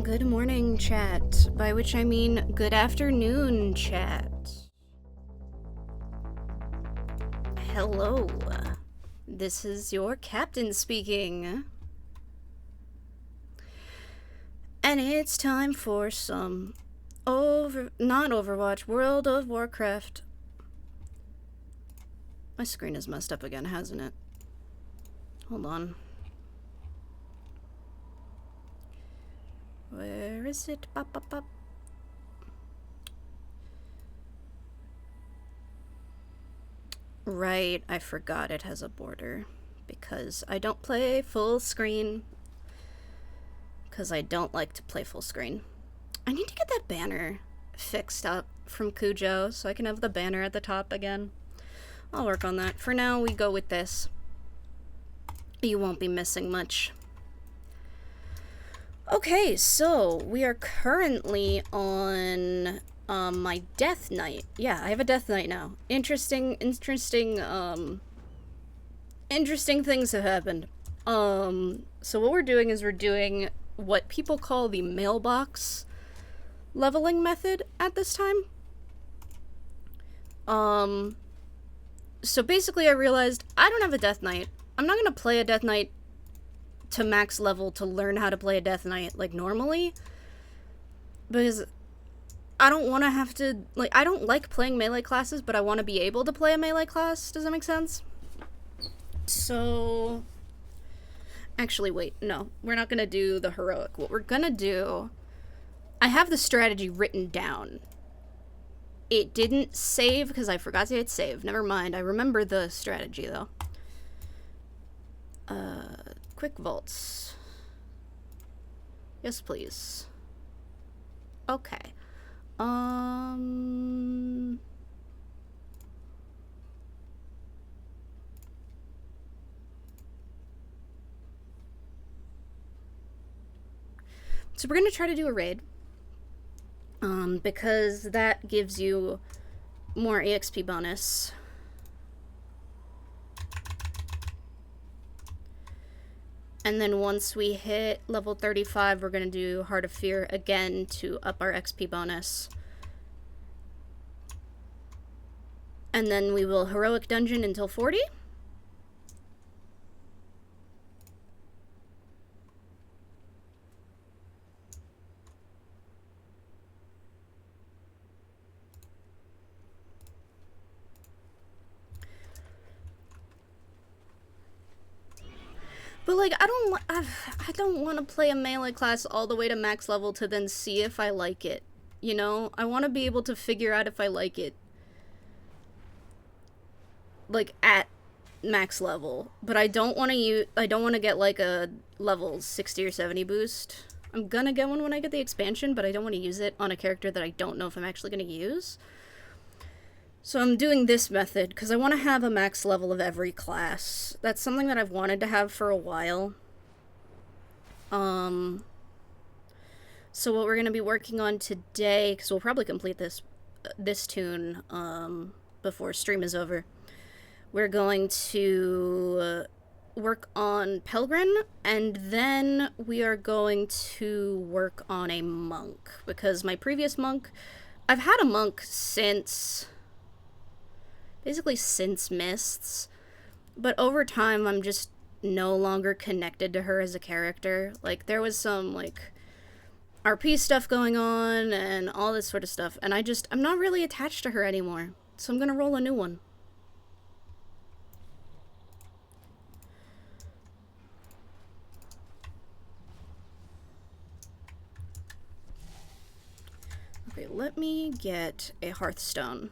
Good morning, chat, by which I mean good afternoon, chat. Hello, this is your captain speaking. And it's time for some not Overwatch, World of Warcraft. My screen is messed up again, hasn't it? Hold on. Where is it? Bop, bop, bop. Right, I forgot it has a border. Because I don't play full screen. Because I don't like to play full screen. I need to get that banner fixed up from Cujo so I can have the banner at the top again. I'll work on that. For now, we go with this. You won't be missing much. Okay, so we are currently on my death knight. Yeah, I have a death knight now. Interesting things have happened. So what we're doing is we're doing what people call the mailbox leveling method at this time. So basically I realized I don't have a death knight. I'm not gonna play a death knight to max level to learn how to play a death knight like normally, because I don't want to have to, like, I don't like playing melee classes, but I want to be able to play a melee class. Does that make sense? So actually, wait, no, we're not gonna do the heroic. What we're gonna do, I have the strategy written down. It didn't save because I forgot to hit save. Never mind, I remember the strategy though. Quick vaults. Yes, please. Okay. So we're gonna try to do a raid. Because that gives you more EXP bonus. And then once we hit level 35, we're going to do Heart of Fear again to up our XP bonus. And then we will Heroic Dungeon until 40. But, like, I don't want to play a melee class all the way to max level to then see if I like it. You know? I want to be able to figure out if I like it, like, at max level. But I don't want to get, like, a level 60 or 70 boost. I'm gonna get one when I get the expansion, but I don't want to use it on a character that I don't know if I'm actually gonna use. So I'm doing this method because I want to have a max level of every class. That's something that I've wanted to have for a while. So what we're going to be working on today, because we'll probably complete this tune before stream is over, we're going to work on Pelgrin, and then we are going to work on a monk, because my previous monk, I've had a monk since Mists, but over time I'm just no longer connected to her as a character. Like, there was some, like, RP stuff going on and all this sort of stuff, and I'm not really attached to her anymore, so I'm gonna roll a new one. Okay, let me get a Hearthstone.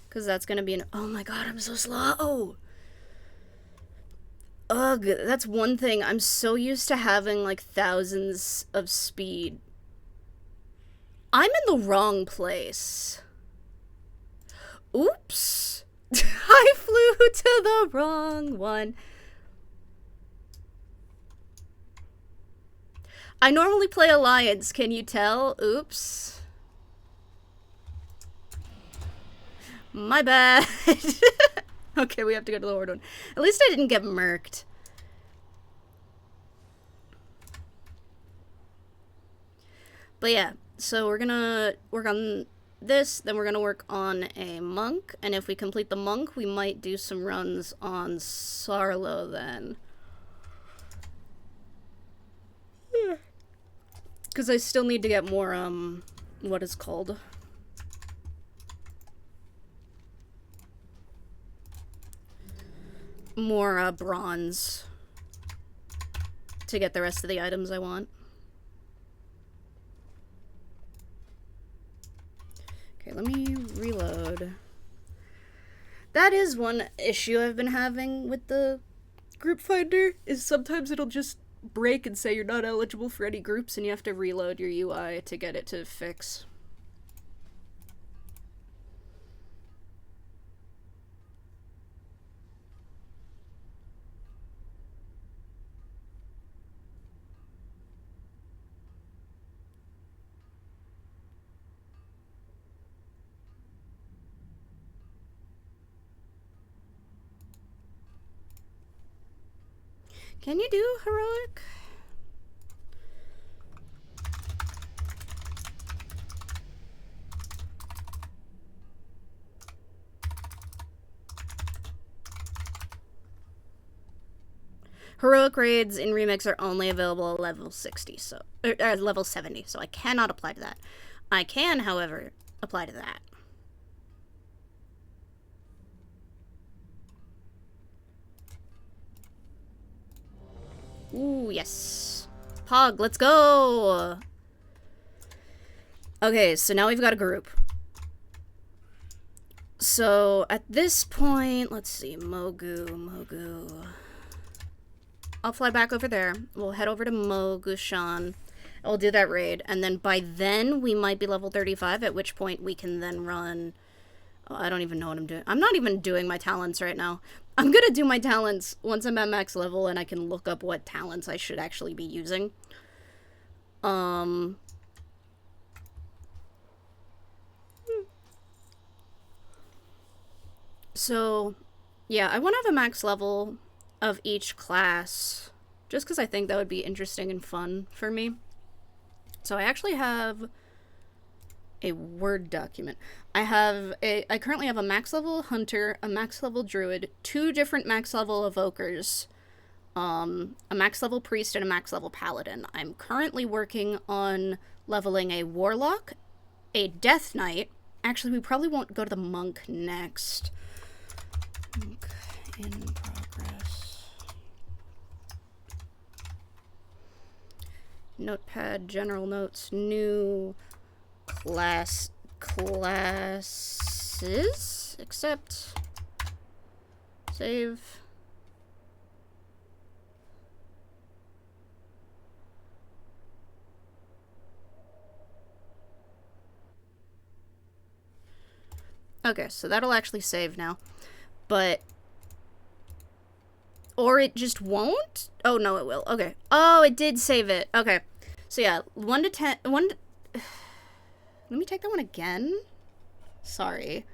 Because that's going to be an... Oh my god, I'm so slow! Ugh, that's one thing. I'm so used to having, like, thousands of speed. I'm in the wrong place. Oops! I flew to the wrong one. I normally play Alliance, can you tell? Oops. My bad. Okay, we have to go to the Horde one. At least I didn't get murked. But yeah, so we're gonna work on this, then we're gonna work on a monk, and if we complete the monk, we might do some runs on Sarlo then. Because I still need to get more, what is called? More, bronze to get the rest of the items I want. Okay, let me reload. That is one issue I've been having with the group finder, is sometimes it'll just break and say you're not eligible for any groups and you have to reload your UI to get it to fix. Can you do heroic? Heroic raids in Remix are only available at level 60, so level 70, so I cannot apply to that. I can, however, apply to that. Ooh, yes. Pog, let's go! Okay, so now we've got a group. So, at this point, let's see, Mogu. I'll fly back over there. We'll head over to Mogushan. We'll do that raid, and then by then, we might be level 35, at which point we can then run... Oh, I don't even know what I'm doing. I'm not even doing my talents right now. I'm gonna do my talents once I'm at max level and I can look up what talents I should actually be using. So, yeah, I want to have a max level of each class, just because I think that would be interesting and fun for me. So I actually have a Word document. I currently have a max level hunter, a max level druid, 2 different max level evokers, a max level priest, and a max level paladin. I'm currently working on leveling a warlock, a death knight. Actually, we probably won't go to the monk next. Monk in progress. Notepad, general notes, new classes, accept, save. Okay, so that'll actually save now, but, or it just won't? Oh, no, it will. Okay. Oh, it did save it. Okay. So yeah, 1 to 10, let me take that one again. Sorry.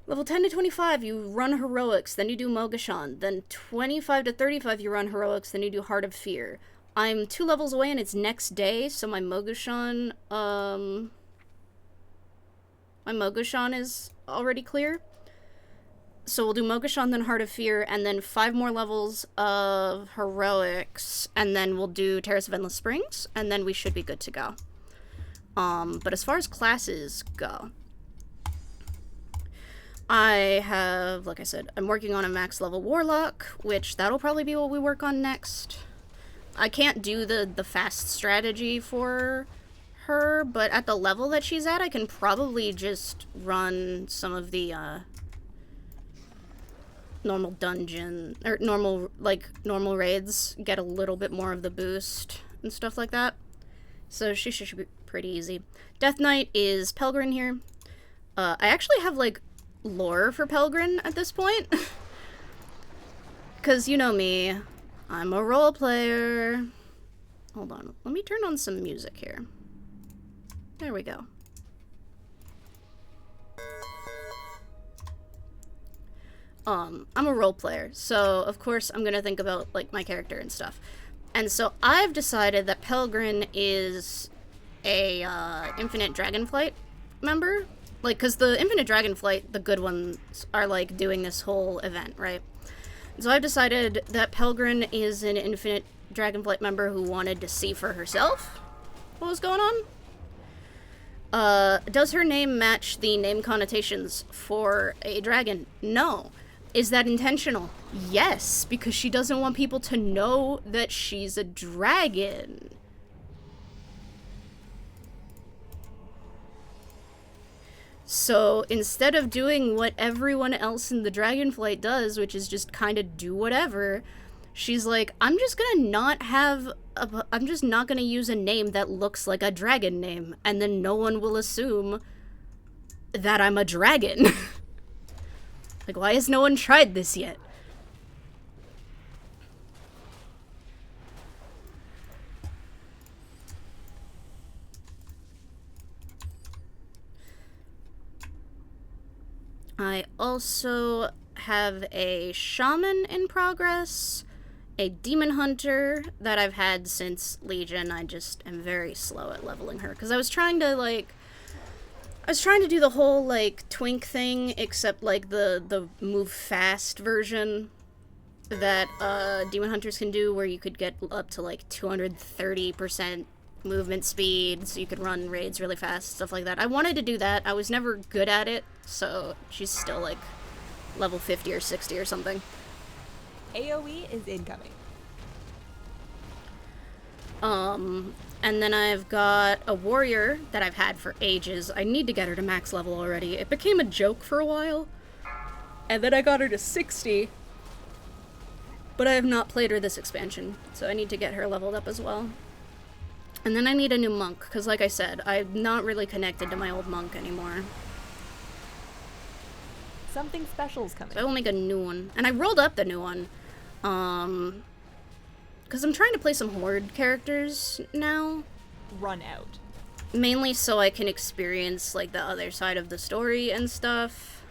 Level 10 to 25, you run heroics, then you do Mogashan. Then 25 to 35, you run heroics, then you do Heart of Fear. I'm 2 levels away and it's next day, so my Mogashan, is already clear. So we'll do Mogashan, then Heart of Fear, and then 5 more levels of heroics, and then we'll do Terrace of Endless Springs, and then we should be good to go. But as far as classes go, I have, like I said, I'm working on a max level warlock, which that'll probably be what we work on next. I can't do the fast strategy for her, but at the level that she's at, I can probably just run some of the, normal dungeon, or normal raids, get a little bit more of the boost and stuff like that. So she should be pretty easy. Death Knight is Pelgrin here. I actually have, like, lore for Pelgrin at this point. Because you know me, I'm a role player. Hold on, let me turn on some music here. There we go. I'm a role player, so of course I'm gonna think about, like, my character and stuff. And so I've decided that Pelgrin is a Infinite Dragonflight member. Like, because the Infinite Dragonflight, the good ones, are, like, doing this whole event, right? So I've decided that Pelgrin is an Infinite Dragonflight member who wanted to see for herself what was going on. Does her name match the name connotations for a dragon? No. Is that intentional? Yes, because she doesn't want people to know that she's a dragon. So instead of doing what everyone else in the Dragonflight does, which is just kind of do whatever, she's like, I'm just not gonna use a name that looks like a dragon name, and then no one will assume that I'm a dragon. Like, why has no one tried this yet? I also have a shaman in progress, a demon hunter that I've had since Legion. I just am very slow at leveling her, because I was trying to do the whole, like, twink thing, except, like, the move fast version that, demon hunters can do, where you could get up to, like, 230% movement speed, so you could run raids really fast, stuff like that. I wanted to do that. I was never good at it, so she's still, like, level 50 or 60 or something. AoE is incoming. And then I've got a warrior that I've had for ages. I need to get her to max level already. It became a joke for a while, and then I got her to 60, but I have not played her this expansion, so I need to get her leveled up as well. And then I need a new monk, because like I said, I'm not really connected to my old monk anymore. Something special's coming. So I will make a new one. And I rolled up the new one. Because I'm trying to play some Horde characters now. Run out. Mainly so I can experience, like, the other side of the story and stuff.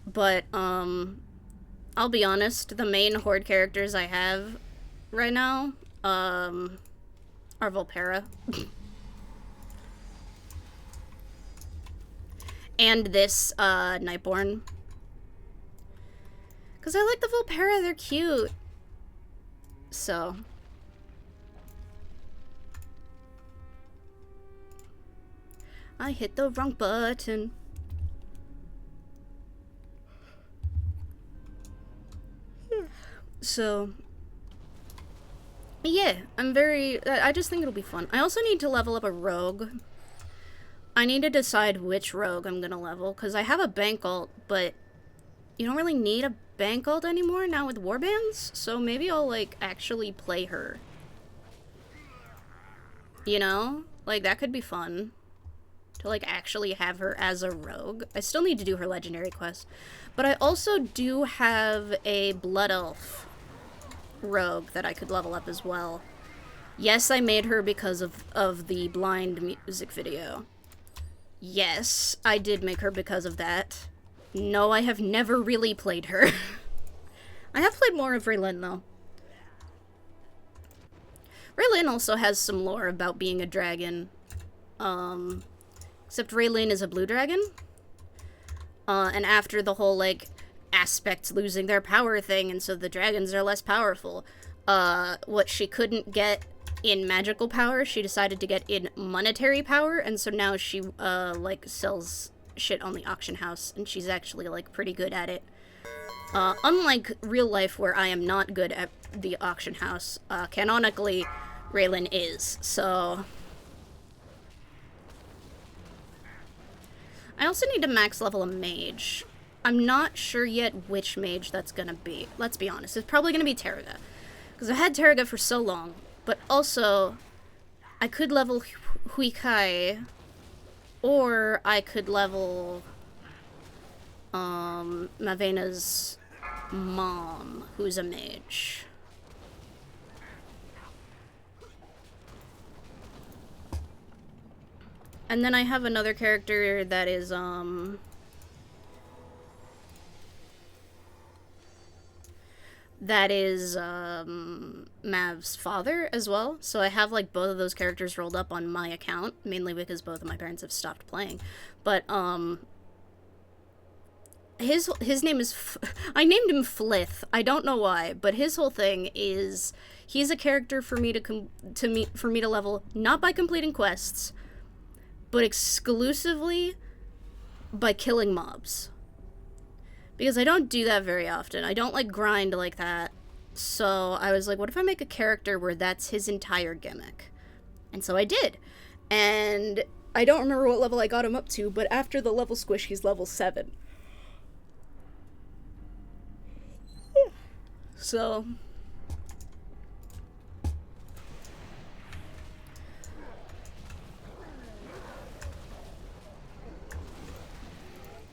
But, I'll be honest, the main Horde characters I have right now, are Volpera. And this, Nightborn. Because I like the Volpera, they're cute. So. I hit the wrong button. So. Yeah, I just think it'll be fun. I also need to level up a rogue. I need to decide which rogue I'm gonna level, because I have a bank ult, but you don't really need a bank ult anymore now with warbands, so maybe I'll, like, actually play her. You know? Like, that could be fun. To, like, actually have her as a rogue. I still need to do her legendary quest. But I also do have a blood elf rogue that I could level up as well. Yes, I made her because of the blind music video. Yes, I did make her because of that. No, I have never really played her. I have played more of Raylin, though. Raylin also has some lore about being a dragon. Except Raylin is a blue dragon. And after the whole, like, aspects losing their power thing, and so the dragons are less powerful, what she couldn't get in magical power, she decided to get in monetary power, and so now she, like, sells shit on the auction house, and she's actually, like, pretty good at it. Unlike real life, where I am not good at the auction house, canonically, Raylin is, so. I also need to max level a mage. I'm not sure yet which mage that's gonna be. Let's be honest, it's probably gonna be Terraga, because I've had Terraga for so long. But also, I could level Huikai, or I could level, Mavena's mom, who's a mage. And then I have another character that is, that is Mav's father as well. So I have like both of those characters rolled up on my account, mainly because both of my parents have stopped playing. But his name is I named him Flith. I don't know why, but his whole thing is he's a character for me to level not by completing quests, but exclusively by killing mobs. Because I don't do that very often. I don't like grind like that. So I was like, what if I make a character where that's his entire gimmick? And so I did. And I don't remember what level I got him up to, but after the level squish, he's level 7. So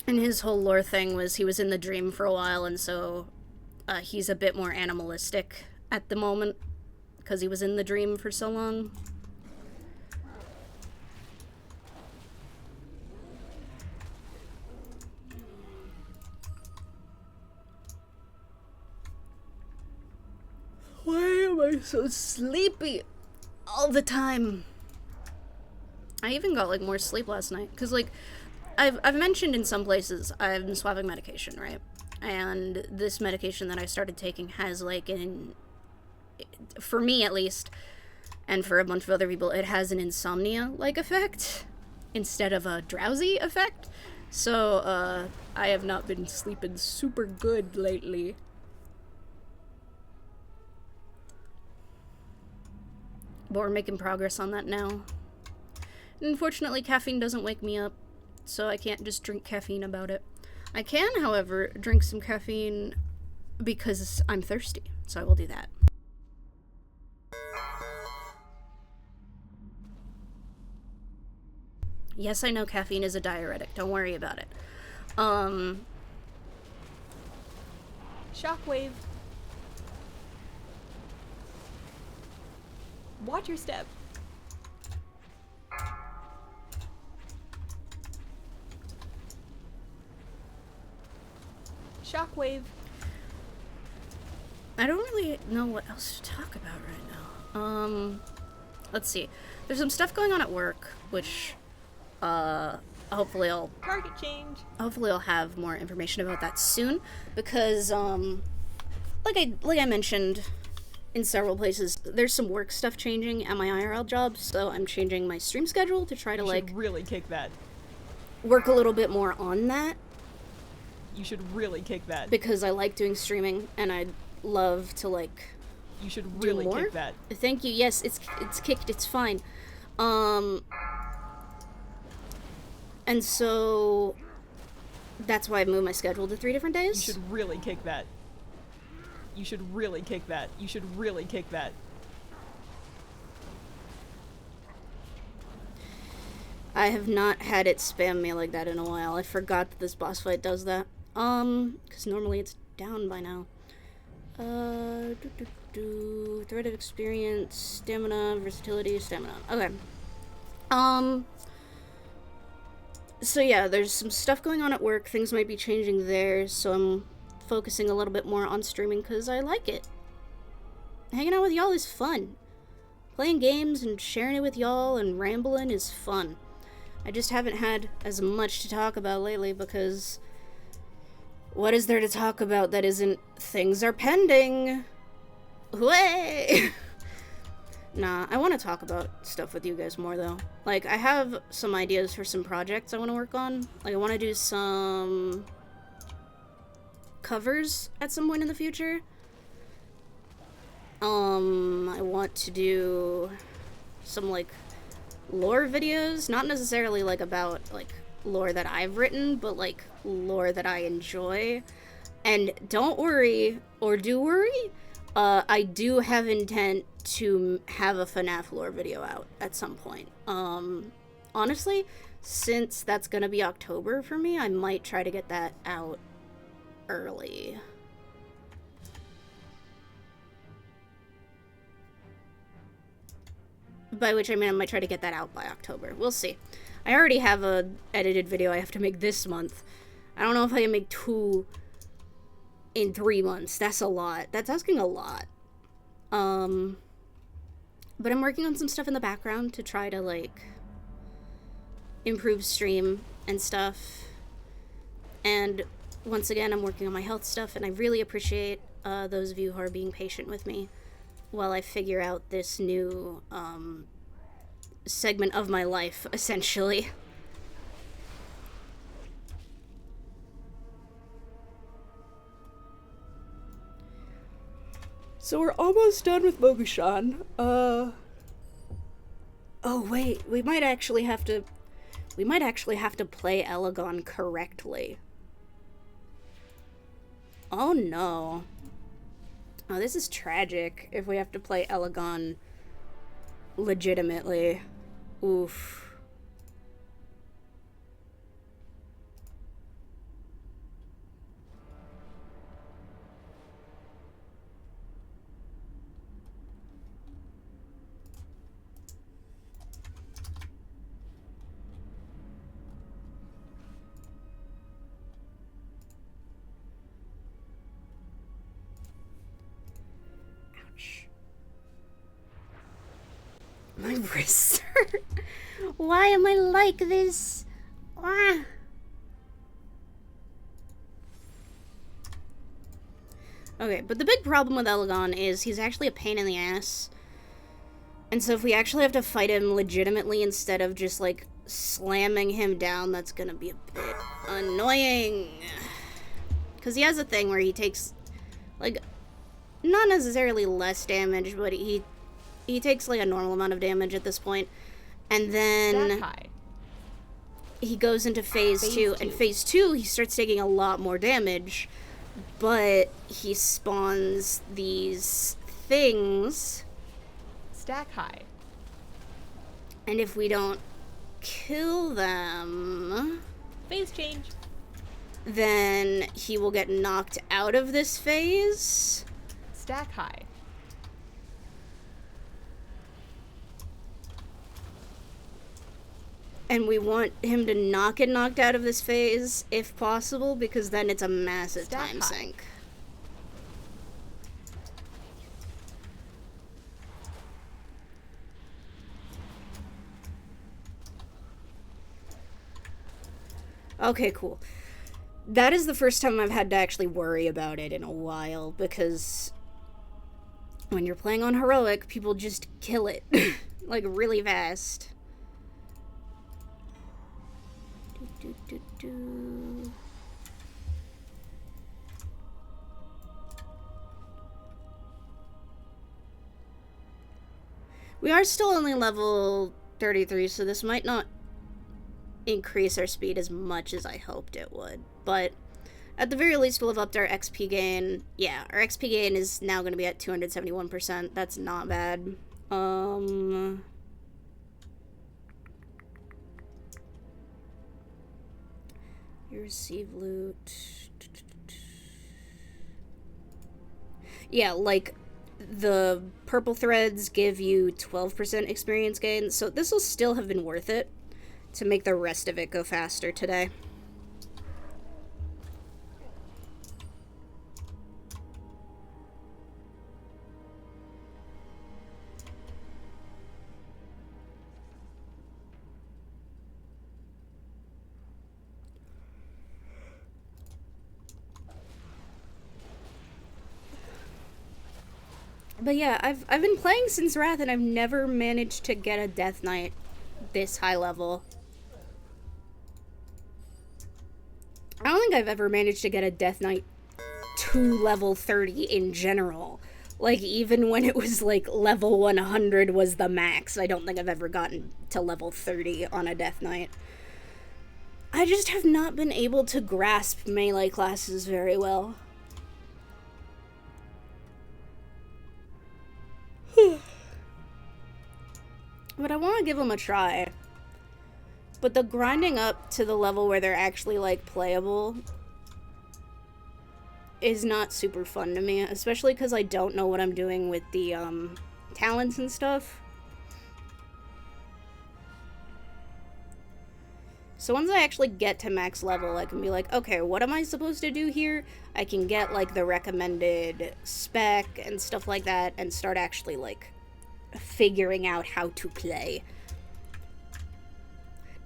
and his whole lore thing was he was in the dream for a while, and so he's a bit more animalistic at the moment because he was in the dream for so long. Why am I so sleepy all the time? I even got like more sleep last night because like I've mentioned in some places I've been swapping medication, right? And this medication that I started taking has like for me at least, and for a bunch of other people, it has an insomnia-like effect instead of a drowsy effect. So I have not been sleeping super good lately. But we're making progress on that now. And unfortunately, caffeine doesn't wake me up, so I can't just drink caffeine about it. I can, however, drink some caffeine because I'm thirsty, so I will do that. Yes, I know caffeine is a diuretic. Don't worry about it. Shockwave. Watch your step. Shockwave. I don't really know what else to talk about right now. Let's see. There's some stuff going on at work, which, hopefully I'll Target change. Hopefully I'll have more information about that soon, because, like I mentioned in several places, there's some work stuff changing at my IRL job, so I'm changing my stream schedule to try to, like, really kick that. Work a little bit more on that. You should really kick that. Because I like doing streaming, and I'd love to, like, you should really kick that. Thank you. Yes, it's kicked. It's fine. And so that's why I moved my schedule to 3 different days. You should really kick that. You should really kick that. You should really kick that. I have not had it spam me like that in a while. I forgot that this boss fight does that. Because normally it's down by now. Threat of experience, stamina, versatility, stamina. Okay. So yeah, there's some stuff going on at work. Things might be changing there, so I'm focusing a little bit more on streaming because I like it. Hanging out with y'all is fun. Playing games and sharing it with y'all and rambling is fun. I just haven't had as much to talk about lately because what is there to talk about that isn't things are pending? Way! Nah, I want to talk about stuff with you guys more though. Like, I have some ideas for some projects I want to work on. Like, I want to do some covers at some point in the future. I want to do some, like, lore videos. Not necessarily, like, about, like, lore that I've written, but, like, lore that I enjoy. And don't worry, or do worry, I do have intent to have a FNAF lore video out at some point. Honestly, since that's gonna be October for me, I might try to get that out early. By which I mean I might try to get that out by October. We'll see. I already have a edited video I have to make this month. I don't know if I can make 2 in 3 months. That's a lot. That's asking a lot. But I'm working on some stuff in the background to try to, like, improve stream and stuff. And once again, I'm working on my health stuff, and I really appreciate those of you who are being patient with me while I figure out this new segment of my life, essentially. So we're almost done with Mogushan. Oh wait, we might actually have to play Elegon correctly. Oh no. Oh, this is tragic if we have to play Elegon legitimately. Oof. My wrists hurt. Why am I like this? Ah. Okay, but the big problem with Elegon is he's actually a pain in the ass. And so if we actually have to fight him legitimately instead of just, like, slamming him down, that's gonna be a bit annoying. Because he has a thing where he takes, like, not necessarily less damage, but he takes, like, a normal amount of damage at this point. And then he goes into phase 2. And phase 2, he starts taking a lot more damage. But he spawns these things. Stack high. And if we don't kill them... Phase change. Then he will get knocked out of this phase. Stack high. And we want him to not get knocked out of this phase, if possible, because then it's a massive time sink. Okay, cool. That is the first time I've had to actually worry about it in a while, because when you're playing on Heroic, people just kill it, like, really fast. We are still only level 33, so this might not increase our speed as much as I hoped it would, but at the very least we'll have upped our XP gain. Yeah, our XP gain is now going to be at 271%. That's not bad. You receive loot. Yeah, like, the purple threads give you 12% experience gain, so this will still have been worth it to make the rest of it go faster today. But yeah, I've been playing since Wrath, and I've never managed to get a Death Knight this high level. I don't think I've ever managed to get a Death Knight to level 30 in general. Like, even when it was, like, level 100 was the max, I don't think I've ever gotten to level 30 on a Death Knight. I just have not been able to grasp melee classes very well. But I want to give them a try. But the grinding up to the level where they're actually, like, playable is not super fun to me, especially because I don't know what I'm doing with the, talents and stuff. So once I actually get to max level, I can be like, okay, what am I supposed to do here? I can get, like, the recommended spec and stuff like that and start actually, like, figuring out how to play.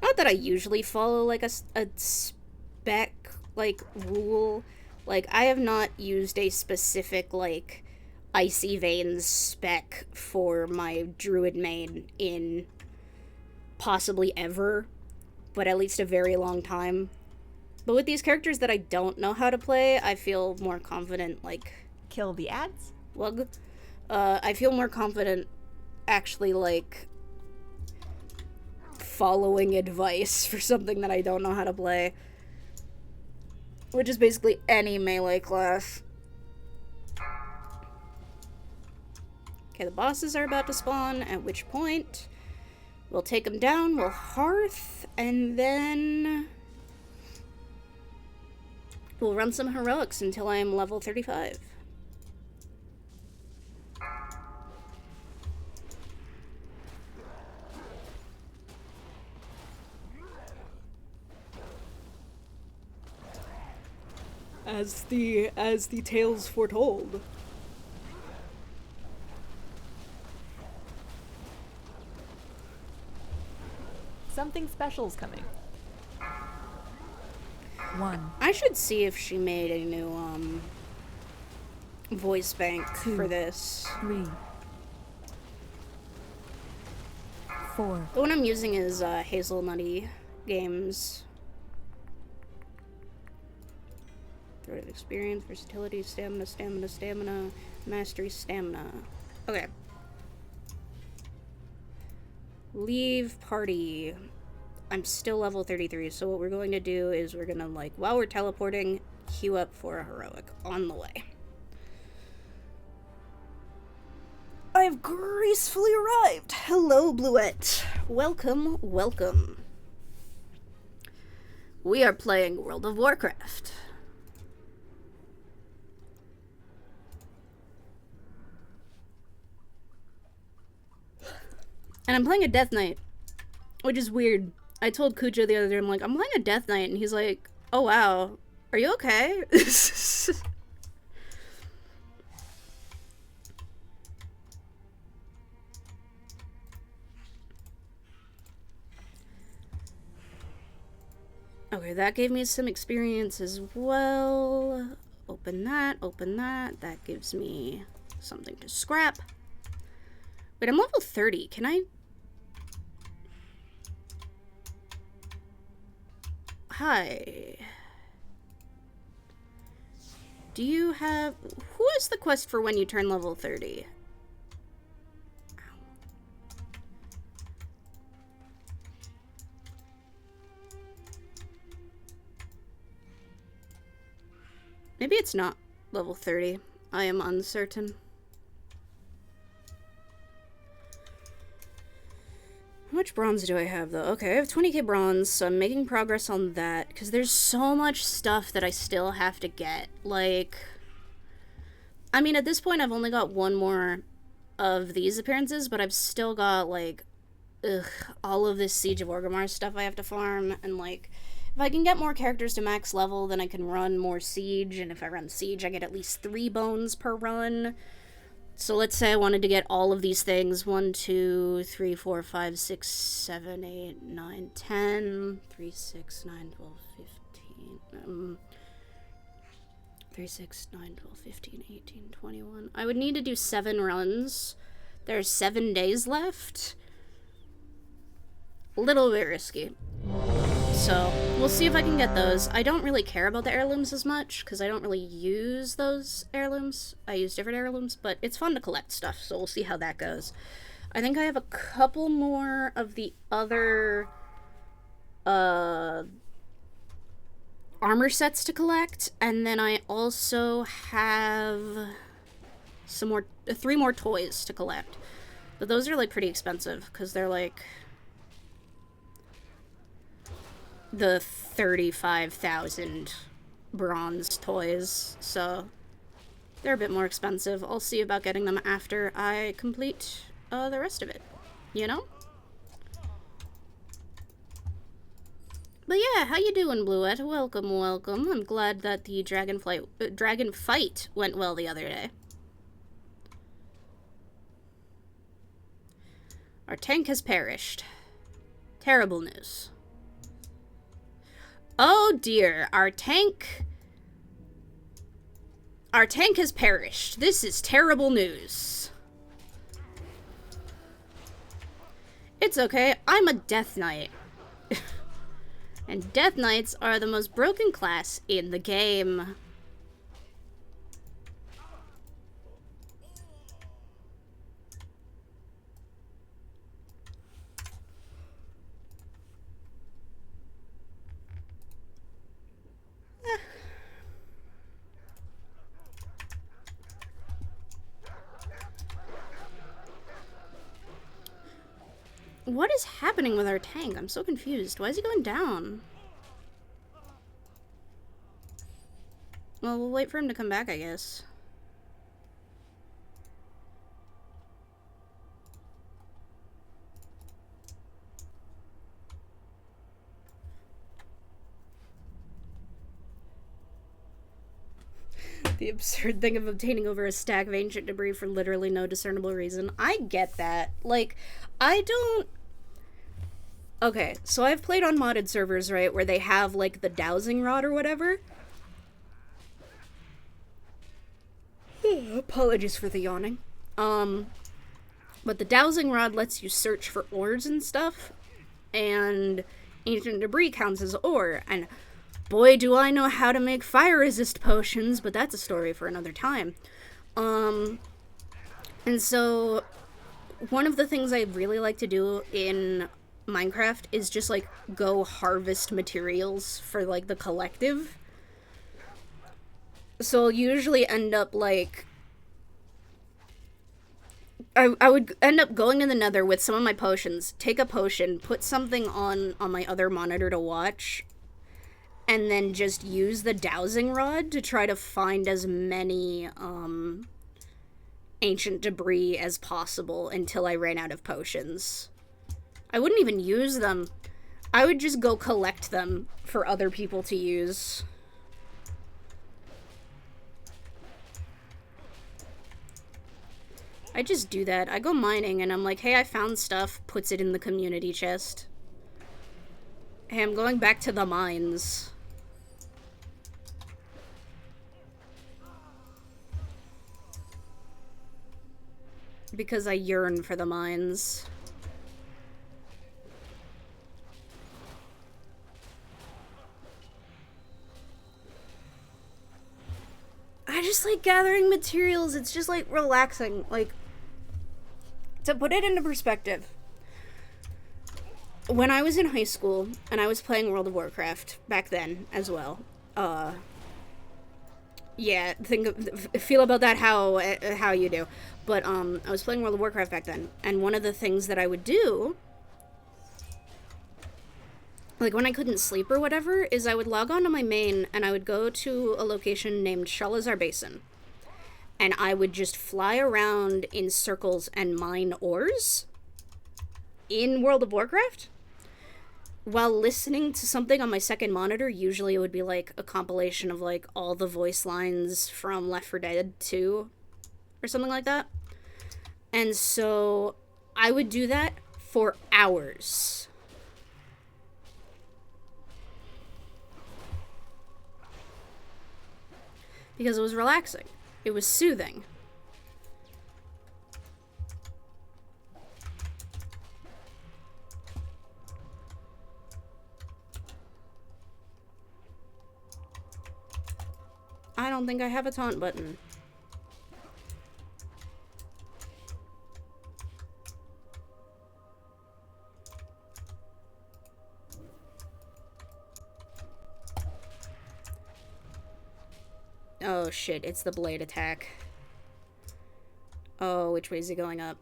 Not that I usually follow, like, a spec, like, rule. Like, I have not used a specific, like, Icy Veins spec for my Druid main in possibly ever, but at least a very long time. But with these characters that I don't know how to play, I feel more confident, like... Kill the ads? Lug. I feel more confident actually, like, following advice for something that I don't know how to play. Which is basically any melee class. Okay, the bosses are about to spawn, at which point we'll take them down, we'll hearth, and then we'll run some heroics until I am level 35. As the tales foretold. Something special's coming. 1. I should see if she made a new voice bank 2, for this. 3, 4. The one I'm using is Hazelnutty Games. Threat of experience, versatility, stamina, mastery, stamina. Okay. Leave party. I'm still level 33, so what we're going to do is we're gonna, like, while we're teleporting, queue up for a heroic on the way. I've gracefully arrived. Hello, Bluette. Welcome, welcome. We are playing World of Warcraft. And I'm playing a Death Knight, which is weird. I told Kujo the other day, I'm like, I'm playing a Death Knight, and he's like, oh wow, are you okay? Okay, that gave me some experience as well. Open that, open that. That gives me something to scrap. Wait, I'm level 30. Can I... Hi. Do you have... Who is the quest for when you turn level 30? Maybe it's not level 30. I am uncertain. How much bronze do I have, though? Okay, I have 20k bronze, so I'm making progress on that, because there's so much stuff that I still have to get. Like, I mean, at this point, I've only got one more of these appearances, but I've still got, like, all of this Siege of Orgrimmar stuff I have to farm, and, like, if I can get more characters to max level, then I can run more Siege, and if I run Siege, I get at least 3 bones per run. So let's say I wanted to get all of these things. 1, 2, 3, 4, 5, 6, 7, 8, 9, 10. 3, 6, 9, 12, 15. 3, 6, 9, 12, 15, 18, 21. I would need to do 7 runs. There's 7 days left. A little bit risky. So, we'll see if I can get those. I don't really care about the heirlooms as much, because I don't really use those heirlooms. I use different heirlooms, but it's fun to collect stuff, so we'll see how that goes. I think I have a couple more of the other armor sets to collect, and then I also have some more, 3 more toys to collect. But those are, like, pretty expensive, because they're, like... the 35,000 bronze toys, so they're a bit more expensive. I'll see about getting them after I complete the rest of it, you know? But yeah, how you doing, Bluette? Welcome, welcome. I'm glad that the dragon fight went well the other day. Our tank has perished. Terrible news. Oh dear, our tank has perished. This is terrible news. It's okay, I'm a Death Knight. And Death Knights are the most broken class in the game. What is happening with our tank? I'm so confused. Why is he going down? Well, we'll wait for him to come back, I guess. The absurd thing of obtaining over a stack of ancient debris for literally no discernible reason. I get that. Like, I don't... Okay, so I've played on modded servers, right, where they have, like, the dowsing rod or whatever. Apologies for the yawning. But the dowsing rod lets you search for ores and stuff, and ancient debris counts as ore, and boy do I know how to make fire resist potions, but that's a story for another time. And so one of the things I really like to do in Minecraft is just, like, go harvest materials for, like, the collective. So I'll usually end up, like... I would end up going to the nether with some of my potions, take a potion, put something on my other monitor to watch, and then just use the dowsing rod to try to find as many, ancient debris as possible until I ran out of potions. I wouldn't even use them. I would just go collect them for other people to use. I just do that. I go mining and I'm like, hey, I found stuff, puts it in the community chest. Hey, I'm going back to the mines. Because I yearn for the mines. I just like gathering materials. It's just like relaxing. Like, to put it into perspective, when I was in high school and I was playing World of Warcraft back then as well, yeah, feel about that how you do. But I was playing World of Warcraft back then, and one of the things that I would do, like when I couldn't sleep or whatever, is I would log on to my main and I would go to a location named Shalazar Basin. And I would just fly around in circles and mine ores in World of Warcraft while listening to something on my second monitor. Usually it would be like a compilation of like all the voice lines from Left 4 Dead 2 or something like that. And so I would do that for hours. Because it was relaxing. It was soothing. I don't think I have a taunt button. Oh shit, it's the blade attack. Oh, which way is he going up?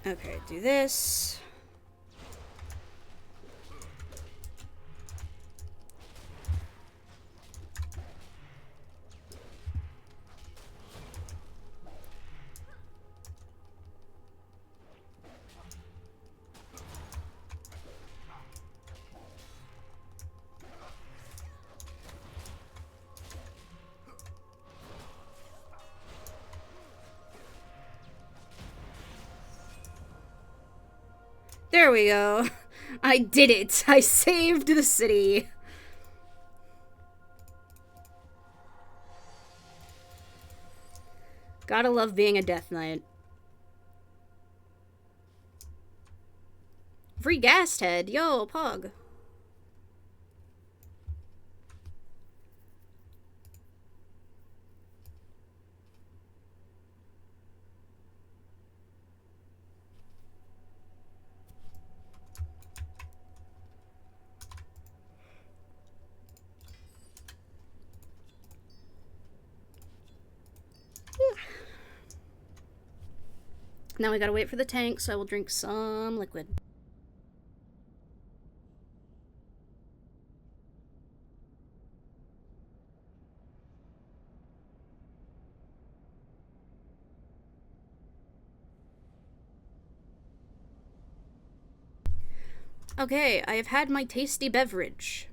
Okay, do this. There we go. I did it. I saved the city. Gotta love being a Death Knight. Free gas head. Yo, Pog. Now we gotta wait for the tank, so I will drink some liquid. Okay, I have had my tasty beverage.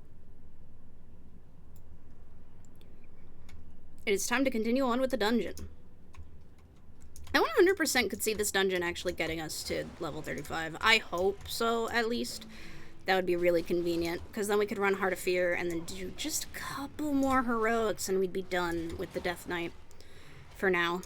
It is time to continue on with the dungeon. I 100% could see this dungeon actually getting us to level 35. I hope so, at least. That would be really convenient, because then we could run Heart of Fear and then do just a couple more heroics and we'd be done with the Death Knight for now.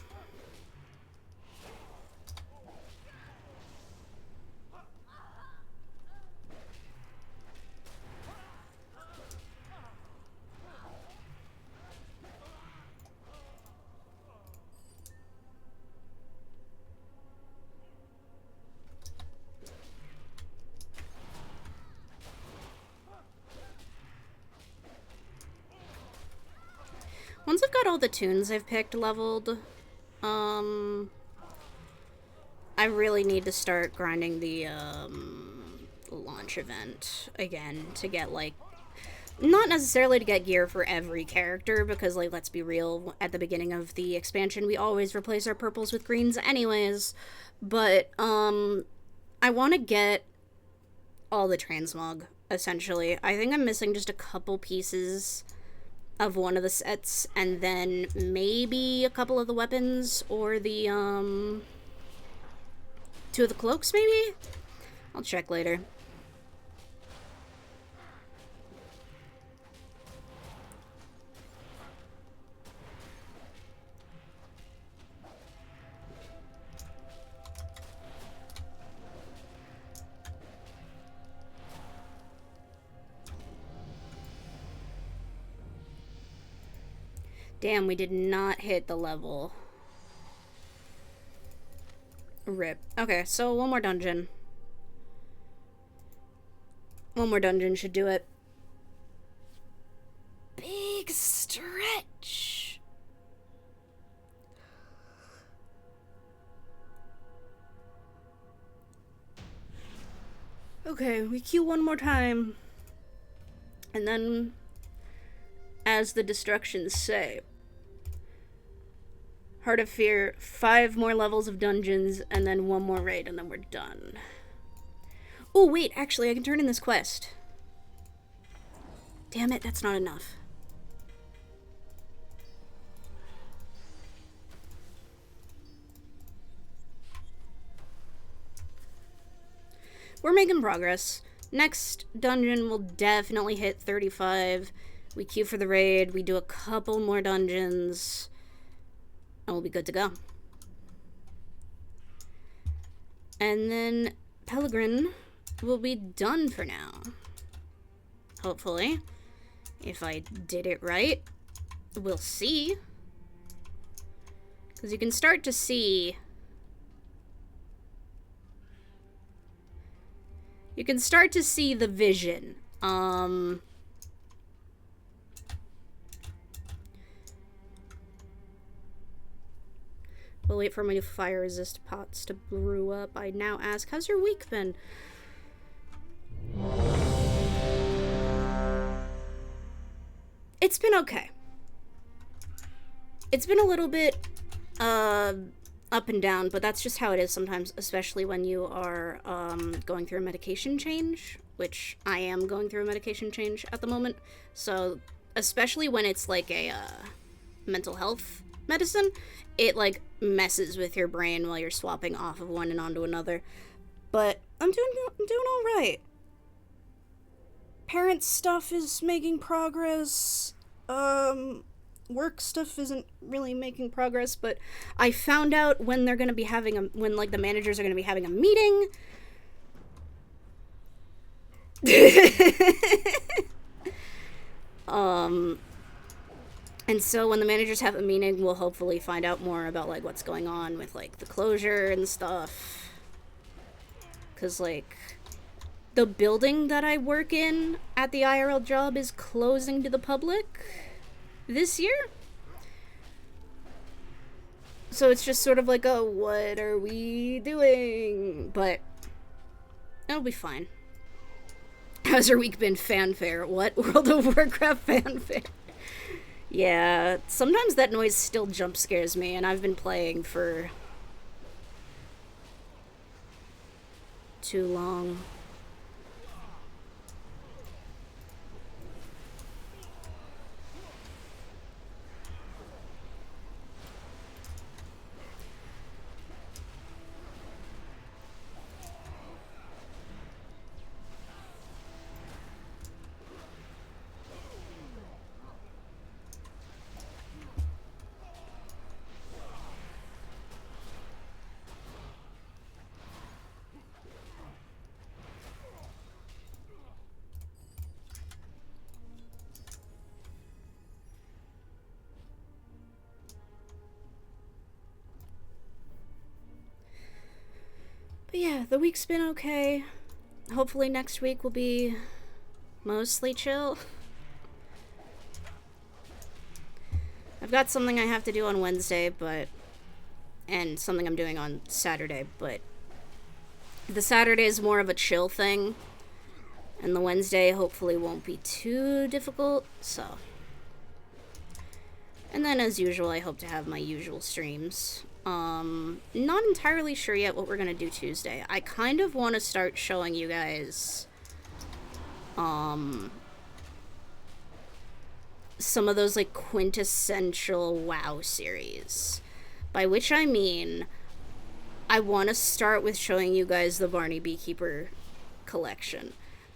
Once I've got all the tunes I've picked leveled, I really need to start grinding the, launch event again to get, like, not necessarily to get gear for every character, because, like, let's be real, at the beginning of the expansion, we always replace our purples with greens anyways, but, I want to get all the transmog, essentially. I think I'm missing just a couple pieces of one of the sets, and then maybe a couple of the weapons, or the, 2 of the cloaks, maybe? I'll check later. Damn, we did not hit the level. Rip. Okay, so one more dungeon. One more dungeon should do it. Big stretch. Okay, we queue one more time. And then, as the destructions say, Heart of Fear, 5 more levels of dungeons, and then 1 more raid, and then we're done. Oh, wait, actually, I can turn in this quest. Damn it, that's not enough. We're making progress. Next dungeon will definitely hit 35. We queue for the raid, we do a couple more dungeons, and we'll be good to go. And then Pellegrin will be done for now. Hopefully. If I did it right. We'll see. Because you can start to see... You can start to see the vision. We'll While wait for my fire resist pots to brew up, I now ask, how's your week been? It's been okay. It's been a little bit up and down, but that's just how it is sometimes, especially when you are going through a medication change, which I am going through a medication change at the moment. So especially when it's like a mental health medicine, it like messes with your brain while you're swapping off of one and onto another. But I'm doing all right. Parent stuff is making progress. Work stuff isn't really making progress, but I found out when they're going to be having when like the managers are going to be having a meeting. And so when the managers have a meeting, we'll hopefully find out more about like what's going on with like the closure and stuff. 'Cause like the building that I work in at the IRL job is closing to the public this year. So it's just sort of like a what are we doing? But it'll be fine. How's your week been? Fanfare. What? World of Warcraft fanfare. Yeah, sometimes that noise still jump scares me, and I've been playing for too long. But yeah, the week's been okay. Hopefully next week will be mostly chill. I've got something I have to do on Wednesday, and something I'm doing on Saturday, but the Saturday is more of a chill thing, and the Wednesday hopefully won't be too difficult, so. And then as usual, I hope to have my usual streams. Not entirely sure yet what we're gonna do Tuesday. I kind of want to start showing you guys, some of those, like, quintessential WoW series. By which I mean, I want to start with showing you guys the Barney Beekeeper collection.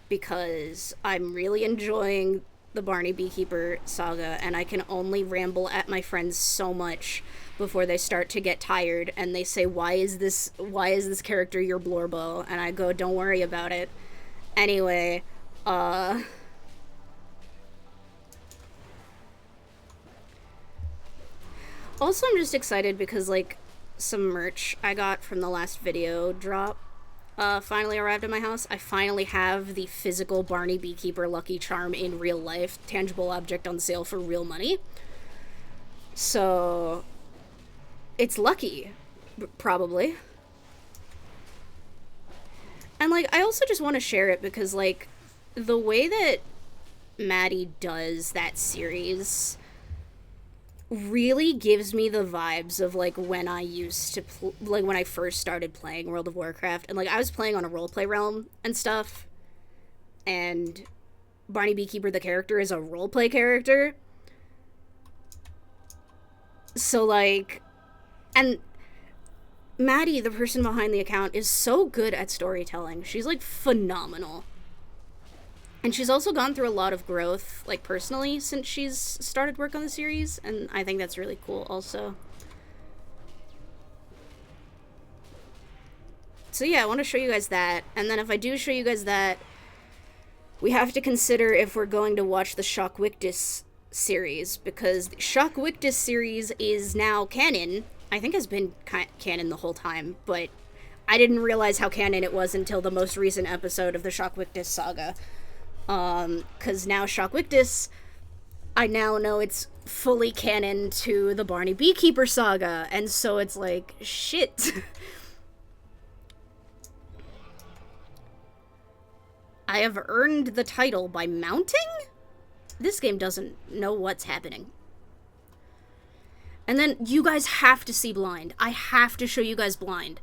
Because I'm really enjoying the Barney Beekeeper saga, and I can only ramble at my friends so much before they start to get tired and they say, why is this character your Blorbo? And I go, don't worry about it. Anyway, also I'm just excited because like some merch I got from the last video drop finally arrived at my house. I finally have the physical Barney Beekeeper Lucky Charm in real life, tangible object on sale for real money. So it's lucky, probably. And like I also just want to share it because like the way that Maddie does that series really gives me the vibes of like when I used to like when I first started playing World of Warcraft, and like I was playing on a roleplay realm and stuff, and Barney Beekeeper the character is a roleplay character, so like, and Maddie, the person behind the account, is so good at storytelling. She's like phenomenal. And she's also gone through a lot of growth, like, personally, since she's started work on the series, and I think that's really cool, also. So yeah, I want to show you guys that, and then if I do show you guys that, we have to consider if we're going to watch the Shock Wictus series, because the Shock Wictus series is now canon. I think has been canon the whole time, but I didn't realize how canon it was until the most recent episode of the Shock Wictus saga. Because now Shock Wictus, I now know it's fully canon to the Barney Beekeeper saga, and so it's like, shit. I have earned the title by mounting? This game doesn't know what's happening. And then you guys have to see Blind. I have to show you guys Blind.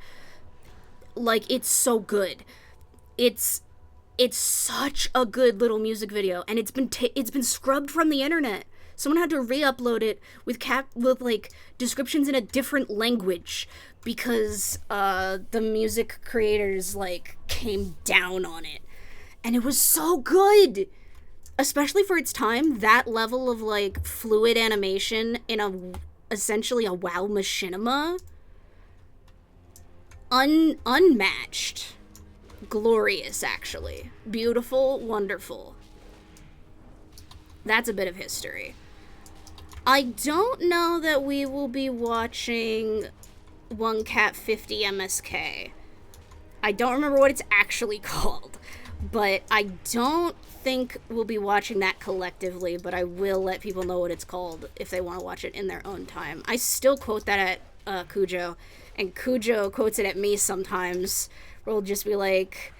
Like, it's so good. It's such a good little music video, and it's been scrubbed from the internet. Someone had to re-upload it with like descriptions in a different language because the music creators like came down on it, and it was so good, especially for its time. That level of like fluid animation in essentially a WoW machinima, unmatched. Glorious, actually. Beautiful, wonderful. That's a bit of history. I don't know that we will be watching 1Cat50 MSK. I don't remember what it's actually called, but I don't think we'll be watching that collectively, but I will let people know what it's called if they want to watch it in their own time. I still quote that at Cujo, and Cujo quotes it at me sometimes. We'll just be like,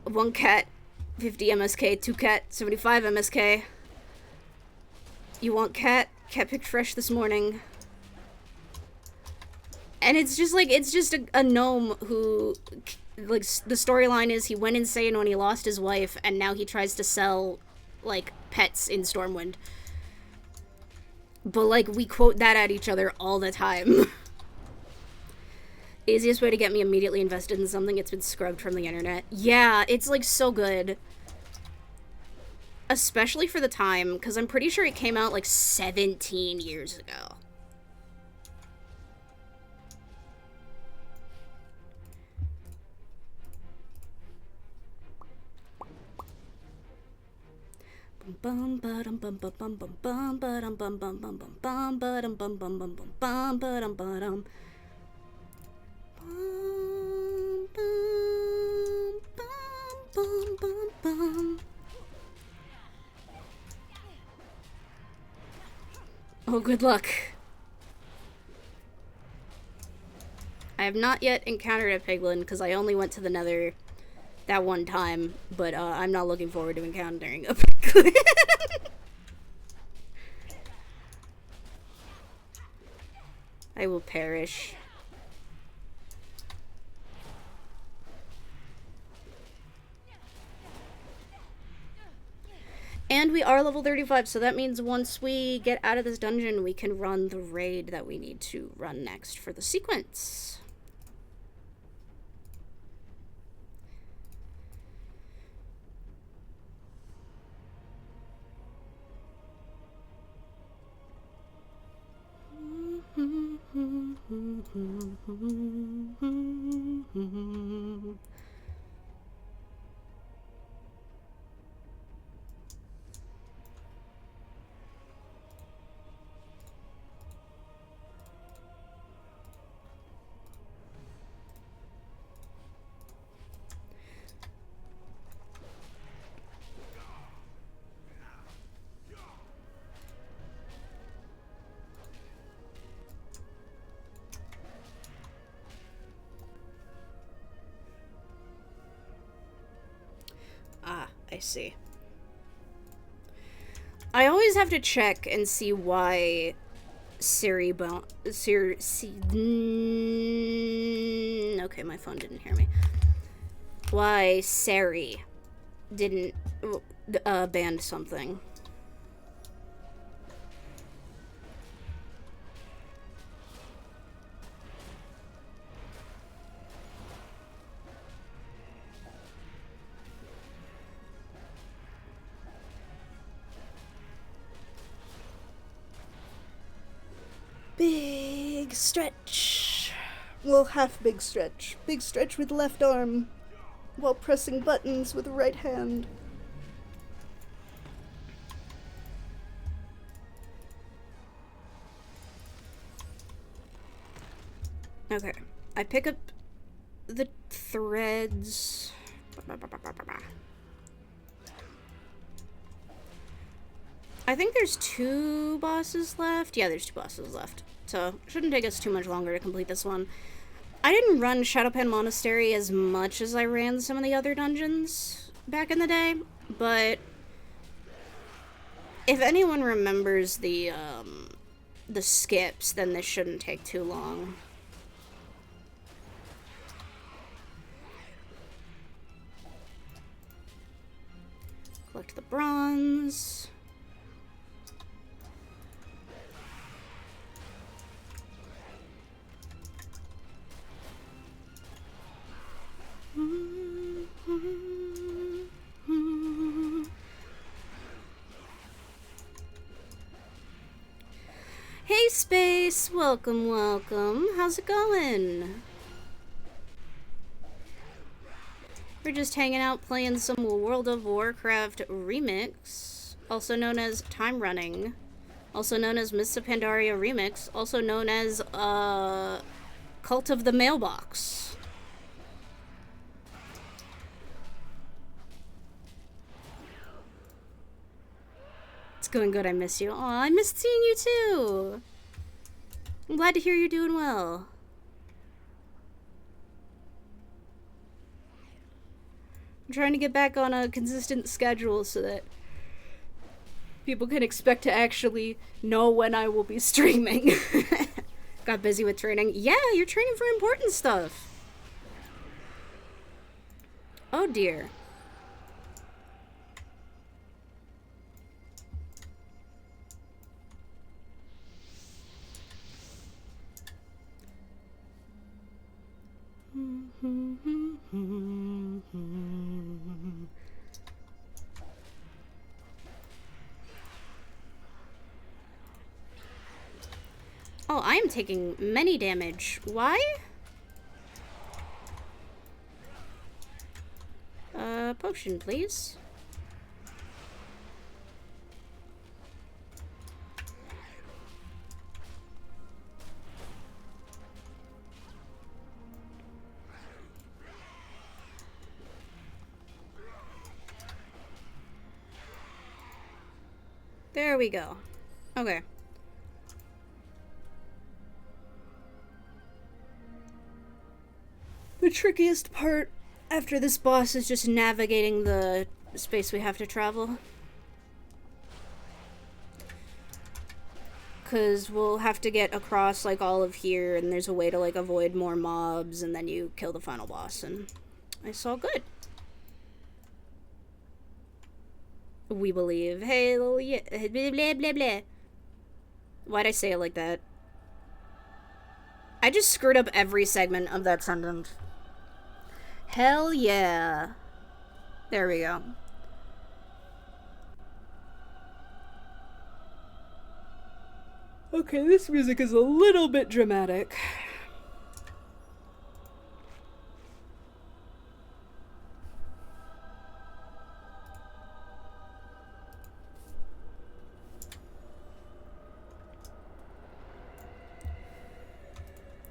1Cat 50 MSK, 2Cat 75 MSK. You want cat? Cat picked fresh this morning. And it's just like, it's just a gnome who, like, the storyline is he went insane when he lost his wife, and now he tries to sell, like, pets in Stormwind. But, like, we quote that at each other all the time. Easiest way to get me immediately invested in something that's been scrubbed from the internet. Yeah, it's like so good. Especially for the time, because I'm pretty sure it came out like 17 years ago. Bum bum bum bum bum bum bum bum bum bum bum bum bum bum bum bum bum bum bum. Oh, good luck. I have not yet encountered a piglin because I only went to the Nether that one time, but I'm not looking forward to encountering a piglin. I will perish. And we are level 35, so that means once we get out of this dungeon, we can run the raid that we need to run next for the sequence. I see. I always have to check and see why okay, my phone didn't hear me. Why Sari didn't ban something. Big stretch. Well, half big stretch. Big stretch with left arm while pressing buttons with right hand. Okay, I pick up the threads. I think there's 2 bosses left. Yeah, there's 2 bosses left. So, shouldn't take us too much longer to complete this one. I didn't run Shadowpen Monastery as much as I ran some of the other dungeons back in the day, but if anyone remembers the skips, then this shouldn't take too long. Collect the bronze. Hey Space, welcome, welcome. How's it going? We're just hanging out playing some World of Warcraft Remix, also known as Time Running, also known as Mists of Pandaria Remix, also known as Cult of the Mailbox. It's going good, I miss you. Aw, I missed seeing you too. I'm glad to hear you're doing well. I'm trying to get back on a consistent schedule so that people can expect to actually know when I will be streaming. Got busy with training. Yeah, you're training for important stuff. Oh dear. Oh, I am taking many damage. Why? Potion, please. There we go. Okay. The trickiest part after this boss is just navigating the space we have to travel. Because we'll have to get across, like, all of here, and there's a way to, like, avoid more mobs, and then you kill the final boss, and it's all good. We believe. Hey, little yeah, blah, blah, blah, blah. Why'd I say it like that? I just screwed up every segment of that sentence. Hell yeah. There we go. Okay, this music is a little bit dramatic.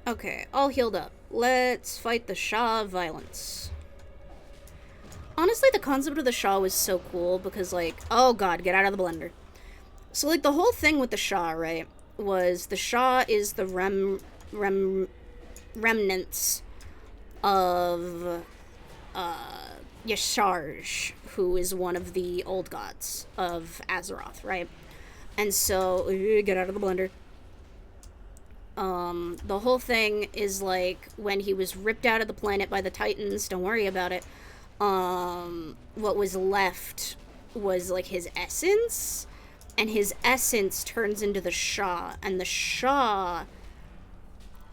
Okay, all healed up. Let's fight the Shah of Violence. Honestly, the concept of the Shah was so cool because, like, oh god, get out of the blender. So, like, the whole thing with the Shah, right, was the Shah is the remnants of Yasharj, who is one of the old gods of Azeroth, right? And so, get out of the blender. The whole thing is, like, when he was ripped out of the planet by the Titans, don't worry about it, what was left was, like, his essence, and his essence turns into the Shah, and the Shah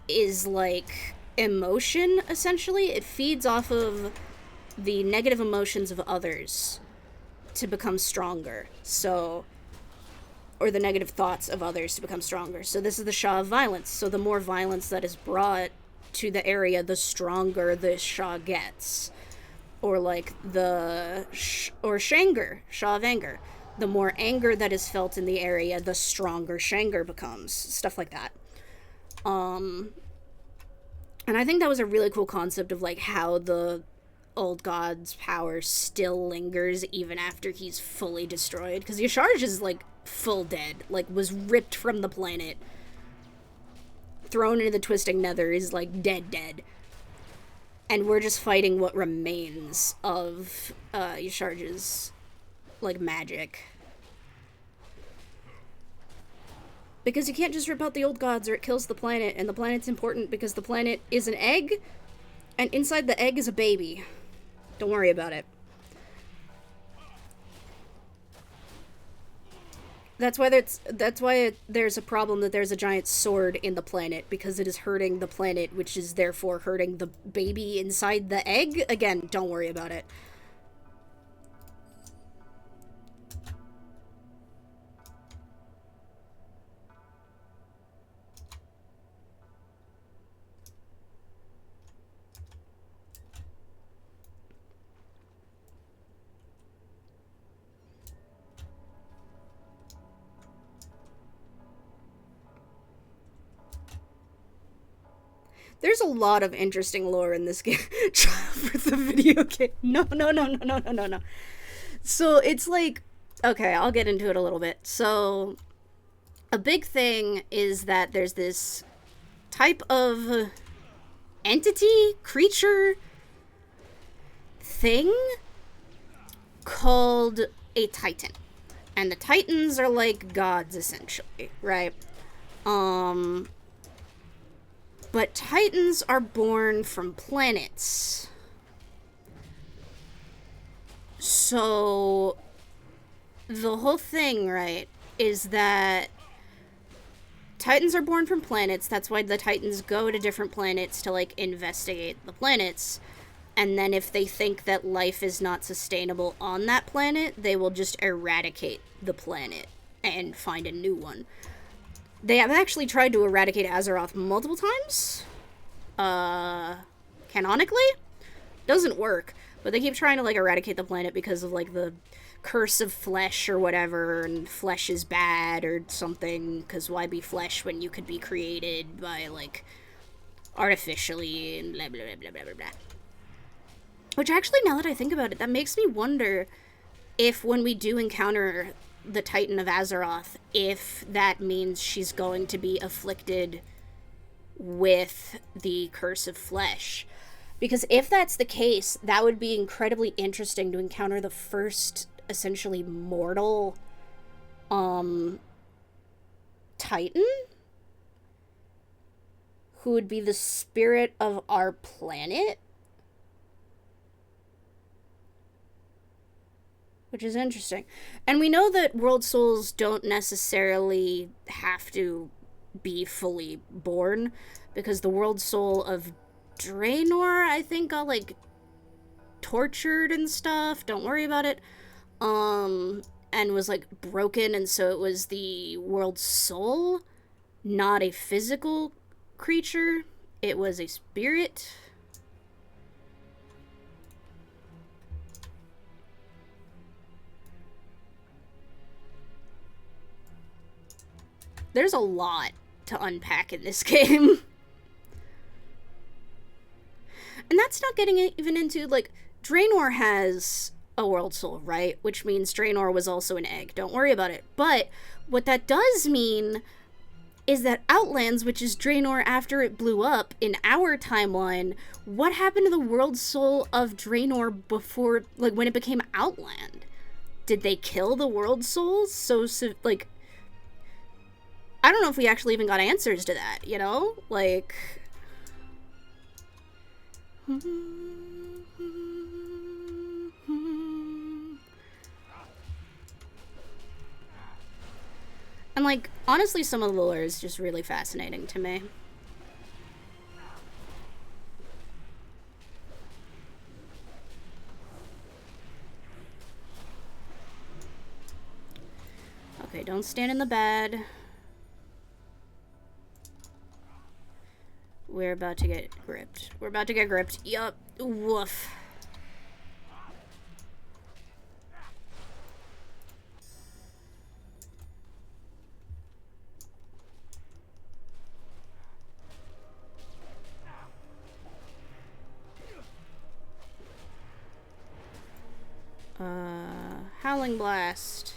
is, like, emotion, essentially. It feeds off of the negative emotions of others to become stronger, so... or the negative thoughts of others to become stronger. So this is the Shah of Violence. So the more violence that is brought to the area, the stronger the Shah gets. Or like or Shanger, Shah of Anger. The more anger that is felt in the area, the stronger Shanger becomes. Stuff like that. And I think that was a really cool concept of like how the old god's power still lingers even after he's fully destroyed. Because Yasharj is like full dead. Like, was ripped from the planet, thrown into the twisting nether, is like dead. And we're just fighting what remains of Yasharj's, like, magic. Because you can't just rip out the old gods or it kills the planet, and the planet's important because the planet is an egg, and inside the egg is a baby. Don't worry about it. That's why there's a problem that there's a giant sword in the planet, because it is hurting the planet, which is therefore hurting the baby inside the egg. Again, don't worry about it. There's a lot of interesting lore in this game for the video game. No. So it's like, okay, I'll get into it a little bit. So a big thing is that there's this type of entity, creature, thing called a Titan. And the Titans are like gods, essentially, right? But Titans are born from planets. So the whole thing, right, is that Titans are born from planets. That's why the Titans go to different planets to, like, investigate the planets. And then if they think that life is not sustainable on that planet, they will just eradicate the planet and find a new one. They have actually tried to eradicate Azeroth multiple times. Canonically. Doesn't work. But they keep trying to, like, eradicate the planet because of, like, the curse of flesh or whatever, and flesh is bad or something, because why be flesh when you could be created by, like, artificially and blah, blah, blah, blah, blah, blah. Which actually, now that I think about it, that makes me wonder if when we do encounter the Titan of Azeroth, if that means she's going to be afflicted with the curse of flesh. Because if that's the case, that would be incredibly interesting to encounter the first, essentially, mortal, Titan? Who would be the spirit of our planet? Which is interesting. And we know that world souls don't necessarily have to be fully born, because the world soul of Draenor, I think, got, like, tortured and stuff. Don't worry about it. And was, like, broken, and so it was the world soul, not a physical creature. It was a spirit. There's a lot to unpack in this game. And that's not getting even into, like, Draenor has a world soul, right? Which means Draenor was also an egg. Don't worry about it. But what that does mean is that Outlands, which is Draenor after it blew up in our timeline, what happened to the world soul of Draenor before, like, when it became Outland? Did they kill the world souls? So like, I don't know if we actually even got answers to that, you know? Like... And, like, honestly, some of the lore is just really fascinating to me. Okay, don't stand in the bad. We're about to get gripped. We're about to get gripped. Yup. Woof. Howling Blast.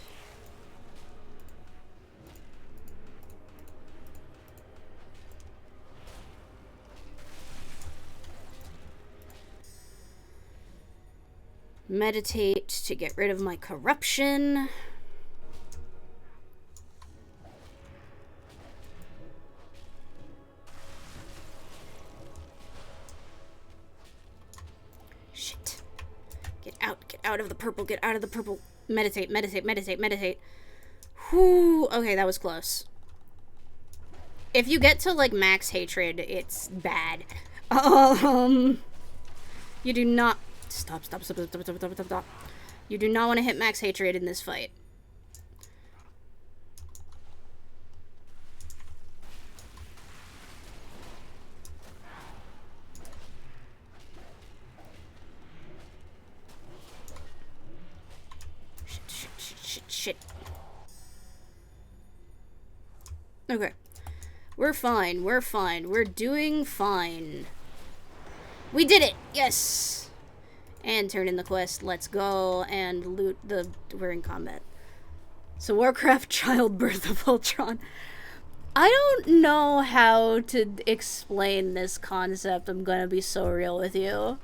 Meditate to get rid of my corruption. Shit. Get out of the purple, get out of the purple. Meditate, meditate, meditate, meditate. Whew, okay, that was close. If you get to, like, max hatred, it's bad. You do not... Stop. You do not want to hit max hatred in this fight. Shit. Okay. We're fine. We're doing fine. We did it! Yes! And turn in the quest. Let's go and loot the... We're in combat. So Warcraft Childbirth of Ultron. I don't know how to explain this concept. I'm gonna be so real with you.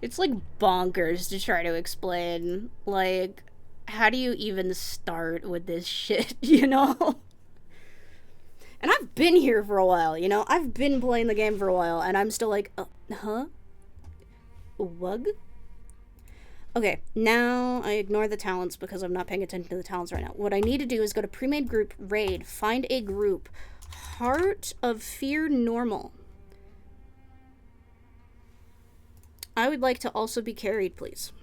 It's like bonkers to try to explain. Like, how do you even start with this shit, you know? And I've been here for a while, you know? I've been playing the game for a while, and I'm still like, huh? Wug? Okay, now I ignore the talents because I'm not paying attention to the talents right now. What I need to do is go to pre-made group, raid, find a group, Heart of Fear Normal. I would like to also be carried, please.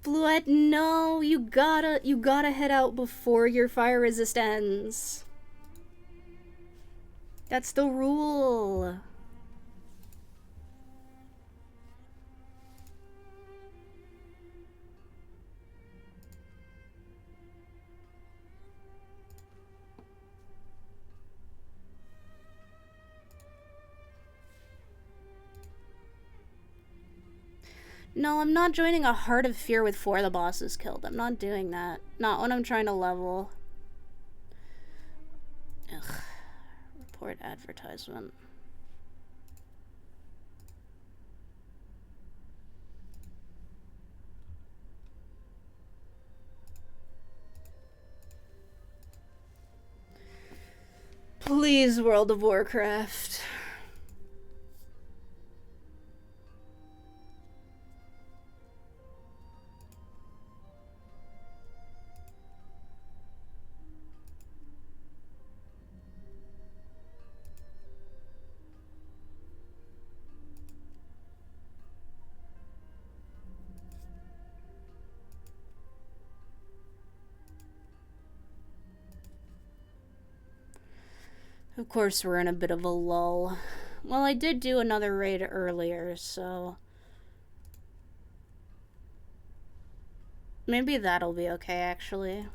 Bluette, no, you gotta head out before your fire resist ends. That's the rule. No, I'm not joining a Heart of Fear with 4 of the bosses killed. I'm not doing that. Not when I'm trying to level. Ugh. Report advertisement. Please, World of Warcraft. Of course, we're in a bit of a lull. Well, I did do another raid earlier, so... maybe that'll be okay, actually.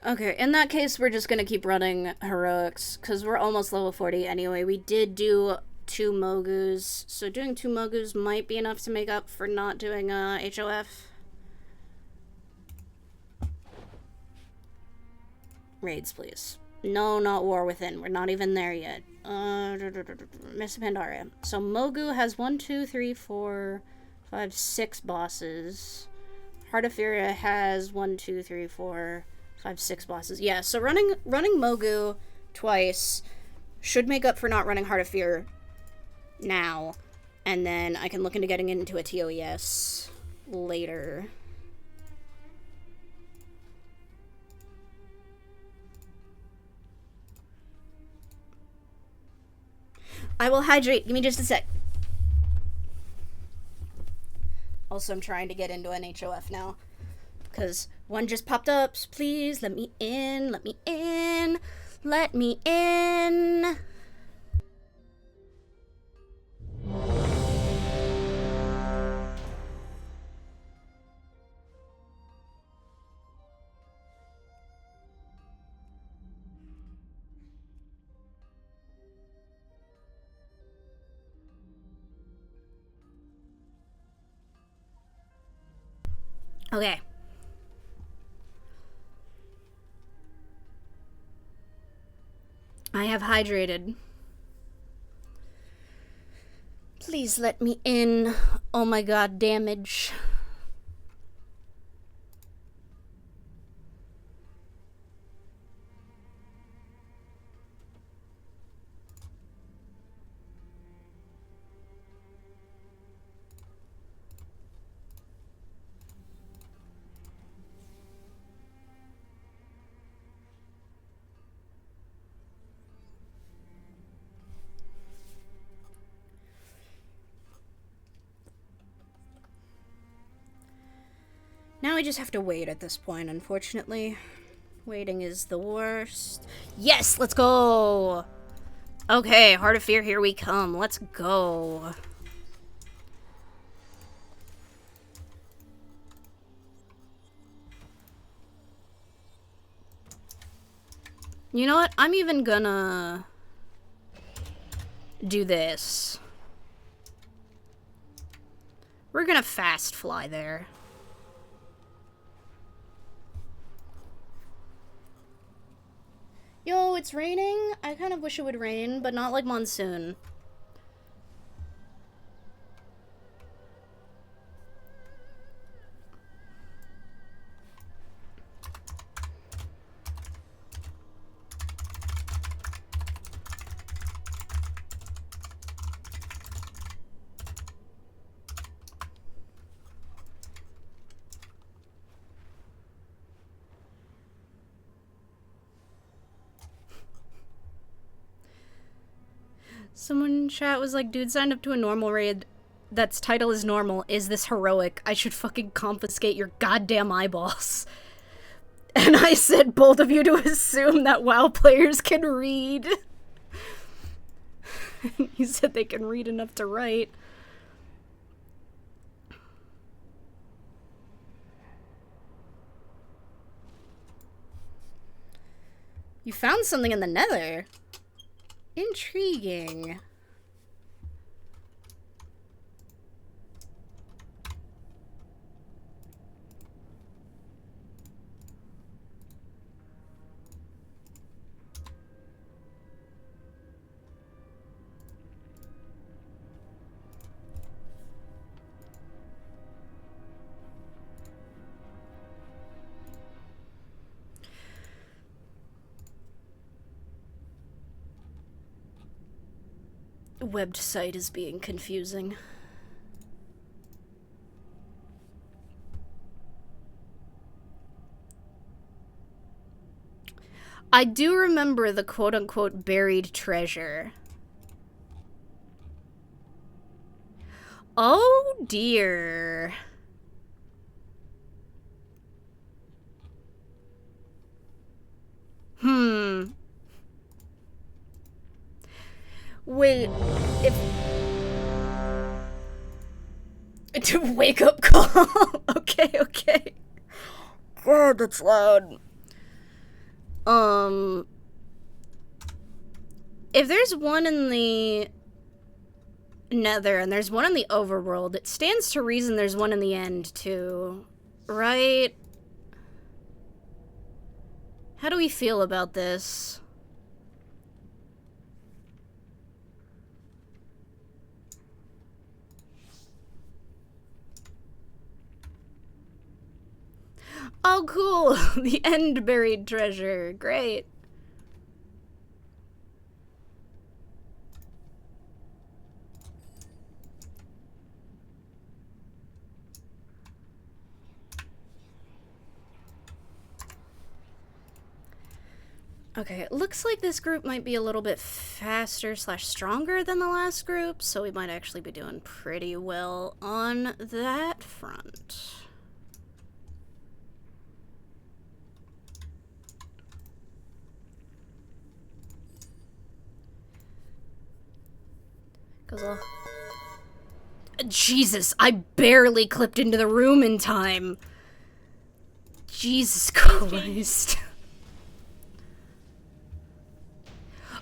Okay, in that case, we're just gonna keep running heroics, because we're almost level 40 anyway. We did do 2 Mogus, so doing 2 Mogus might be enough to make up for not doing HOF. Raids, please. No, not War Within. We're not even there yet. Miss Pandaria. So Mogu has 1, 2, 3, 4, 5, 6 bosses. Heart of Furia has 1, 2, 3, 4, 5, 6 bosses. Yeah, so running Mogu twice should make up for not running Heart of Fear now, and then I can look into getting into a TOES later. I will hydrate. Give me just a sec. Also, I'm trying to get into an HOF now, because one just popped up. So please, let me in. Let me in. Let me in. Okay. I have hydrated. Please let me in. Oh my god, damage. Now I just have to wait at this point, unfortunately. Waiting is the worst. Yes, let's go! Okay, Heart of Fear, here we come. Let's go. You know what? I'm even gonna do this. We're gonna fast fly there. Yo, it's raining. I kind of wish it would rain, but not like monsoon. Someone in chat was like, dude signed up to a normal raid that's title is normal. Is this heroic? I should fucking confiscate your goddamn eyeballs. And I said, both of you to assume that WoW players can read. He said they can read enough to write. You found something in the nether? Intriguing. Webbed site is being confusing. I do remember the quote-unquote buried treasure. Oh dear. Wait, if... To wake up call? Okay. God, that's loud. If there's one in the Nether and there's one in the Overworld, it stands to reason there's one in the End too, right? How do we feel about this? Oh, cool! The End buried treasure. Great. Okay, it looks like this group might be a little bit faster / stronger than the last group, so we might actually be doing pretty well on that front. Jesus, I barely clipped into the room in time. Jesus Christ.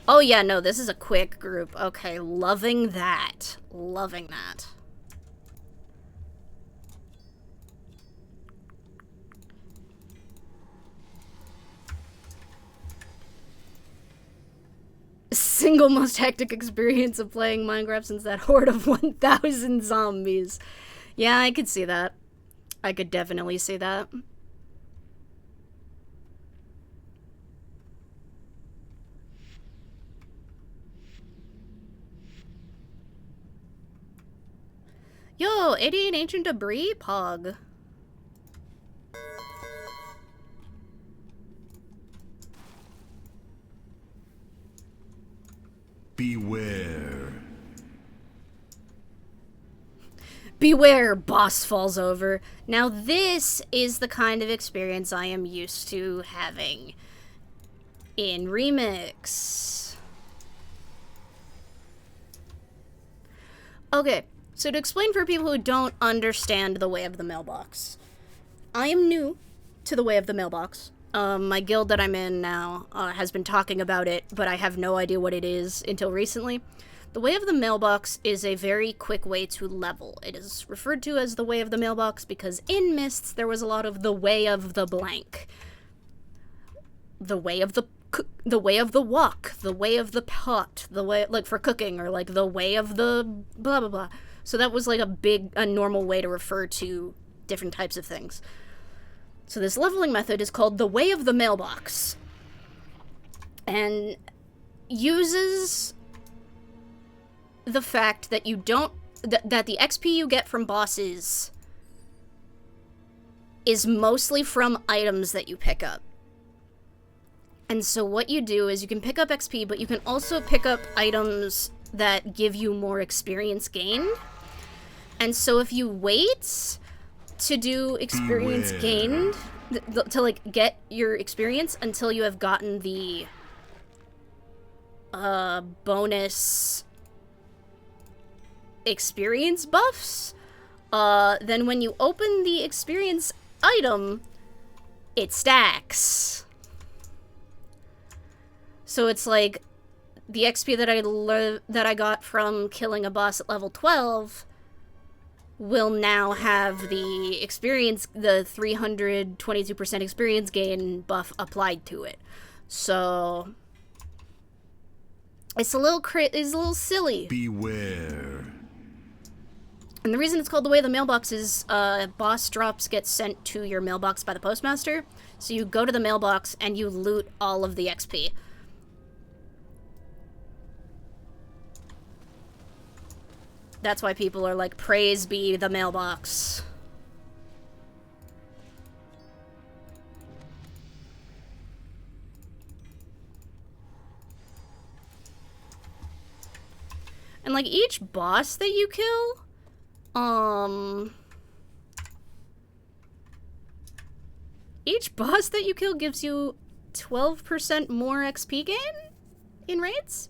Oh yeah, no, this is a quick group. Okay, loving that. Loving that. single most hectic experience of playing Minecraft since that horde of 1,000 zombies. Yeah, I could see that. I could definitely see that. Yo, 88 ancient debris? Pog. Beware. Beware, boss falls over. Now this is the kind of experience I am used to having in Remix. Okay, so to explain for people who don't understand the way of the mailbox. I am new to the way of the mailbox. My guild that I'm in now has been talking about it, but I have no idea what it is until recently. The way of the mailbox is a very quick way to level. It is referred to as the way of the mailbox because in Mists there was a lot of the way of the blank. The way of the wok, the way of the pot, the way, like, for cooking, or like the way of the blah blah blah. So that was like a normal way to refer to different types of things. So this leveling method is called the way of the mailbox, and uses the fact that you don't, that the XP you get from bosses is mostly from items that you pick up. And so what you do is you can pick up XP, but you can also pick up items that give you more experience gained. And so if you wait to do experience gained, to like get your experience until you have gotten the bonus experience buffs, then when you open the experience item, it stacks. So it's like the XP that I got from killing a boss at level 12 will now have the experience, the 322% experience gain buff applied to it. So it's a little silly. Beware. And the reason it's called the way of the mailbox is boss drops get sent to your mailbox by the postmaster. So you go to the mailbox and you loot all of the XP. That's why people are like, praise be the mailbox. And like each boss that you kill, each boss that you kill gives you 12% more XP gain in raids.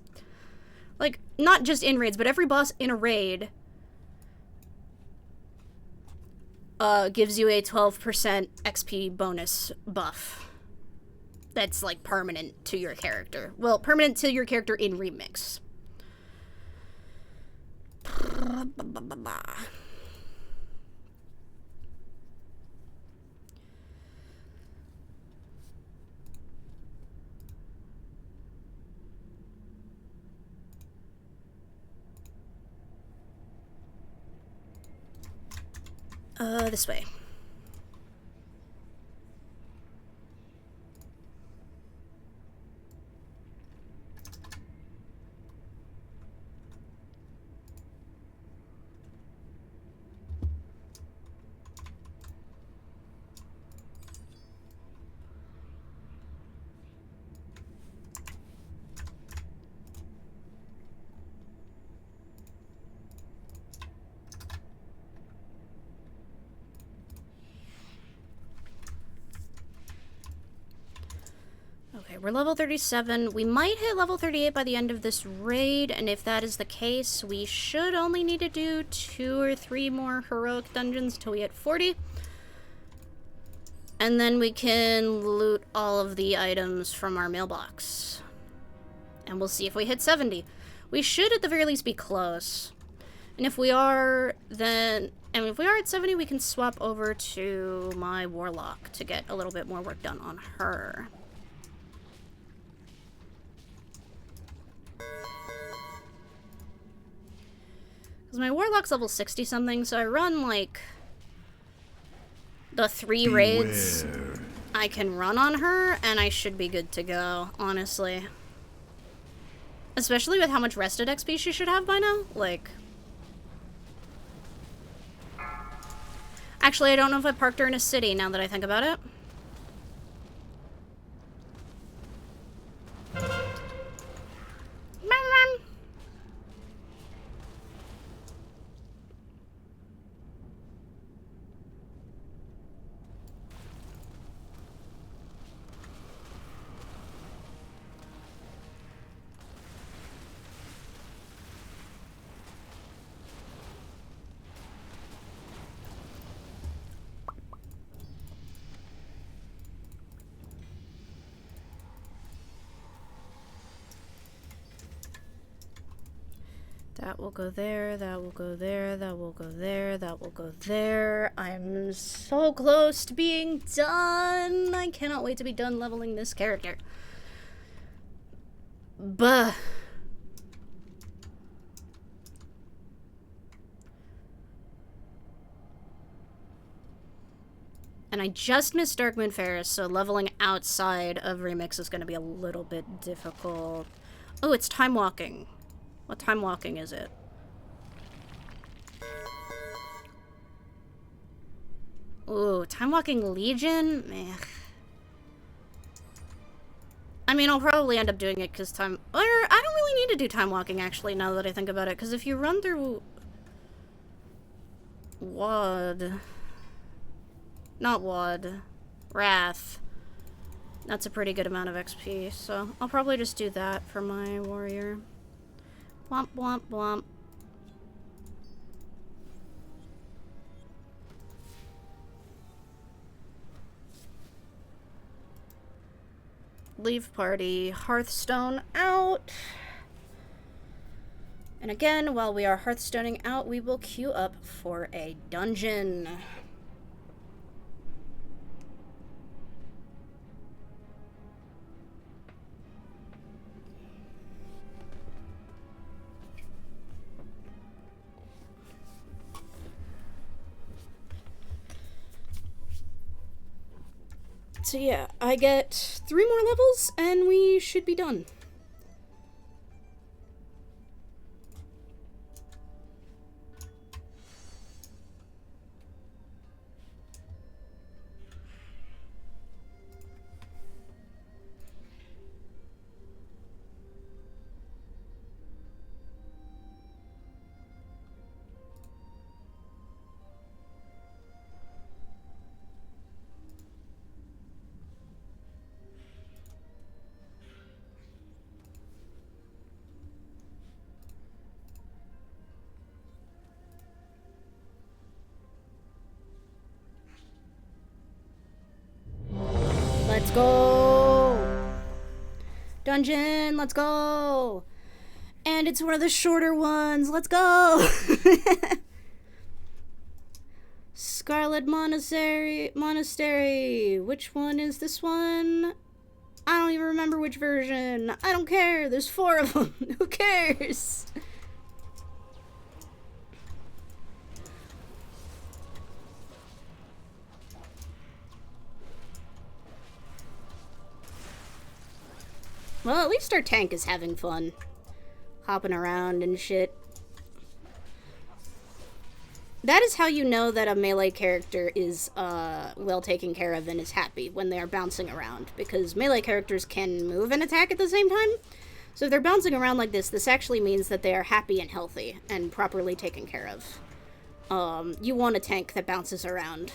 Like, not just in raids, but every boss in a raid gives you a 12% XP bonus buff. That's, like, permanent to your character. Well, permanent to your character in Remix. This way. Okay, we're level 37. We might hit level 38 by the end of this raid, and if that is the case, we should only need to do 2 or 3 more heroic dungeons until we hit 40. And then we can loot all of the items from our mailbox. And we'll see if we hit 70. We should at the very least be close. And if we are, then... And if we are at 70, we can swap over to my warlock to get a little bit more work done on her. Because my Warlock's level 60 something, so I run like the 3 raids Beware. I can run on her, and I should be good to go, honestly. Especially with how much rested XP she should have by now. Like, actually, I don't know if I parked her in a city now that I think about it. That will go there, that will go there, that will go there, that will go there. I'm so close to being done. I cannot wait to be done leveling this character. Buh. And I just missed Darkmoon Ferris, so leveling outside of Remix is going to be a little bit difficult. Oh, it's time walking. What time walking is it? Ooh, time walking Legion? Meh. I mean, I'll probably end up doing it because time... Or, I don't really need to do time walking, actually, now that I think about it. Because if you run through... Wad... Not Wad. Wrath. That's a pretty good amount of XP, so I'll probably just do that for my warrior. Blomp, blomp, blomp. Leave party. Hearthstone out. And again, while we are Hearthstoning out, we will queue up for a dungeon. So yeah, I get 3 more levels and we should be done. Let's go! Dungeon, let's go! And it's one of the shorter ones, let's go! Scarlet Monastery. Which one is this one? I don't even remember which version. I don't care, there's 4 of them. Who cares? Well, at least our tank is having fun. Hopping around and shit. That is how you know that a melee character is well taken care of and is happy, when they are bouncing around. Because melee characters can move and attack at the same time. So if they're bouncing around like this actually means that they are happy and healthy and properly taken care of. You want a tank that bounces around.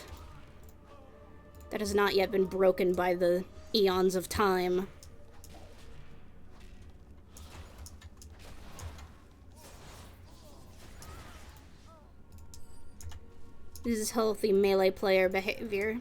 That has not yet been broken by the eons of time. This is healthy melee player behavior.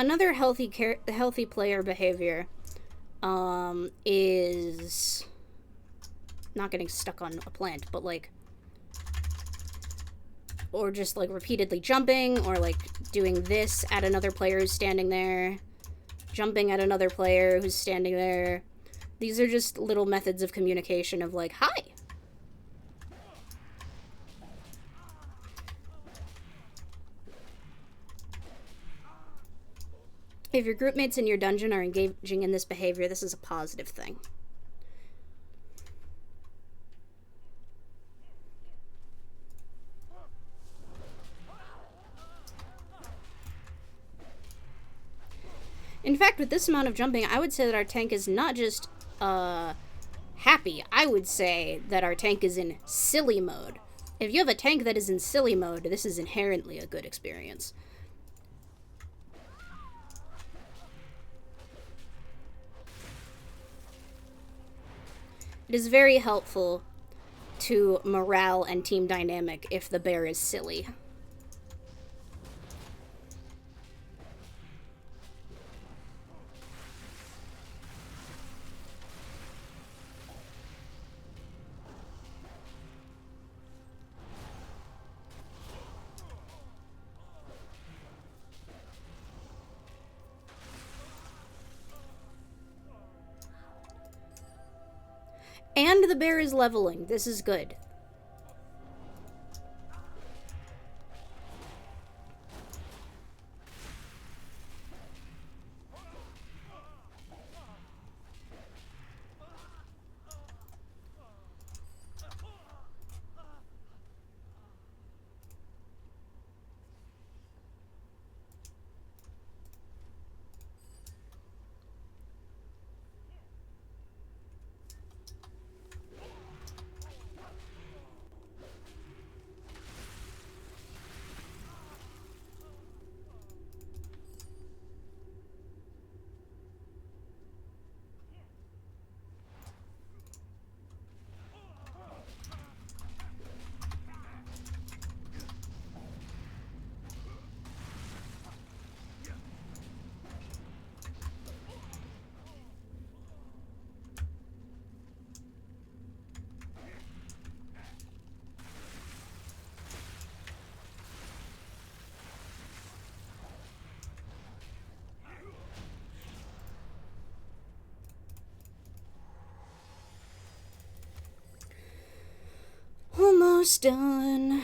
Another healthy player behavior is not getting stuck on a plant, but like, or just like repeatedly jumping, or like doing this at another player who's standing there, jumping at another player who's standing there. These are just little methods of communication of like, hi. If your group mates in your dungeon are engaging in this behavior, this is a positive thing. In fact, with this amount of jumping, I would say that our tank is not just happy. I would say that our tank is in silly mode. If you have a tank that is in silly mode, this is inherently a good experience. It is very helpful to morale and team dynamic if the bear is silly. And the bear is leveling. This is good. Almost done.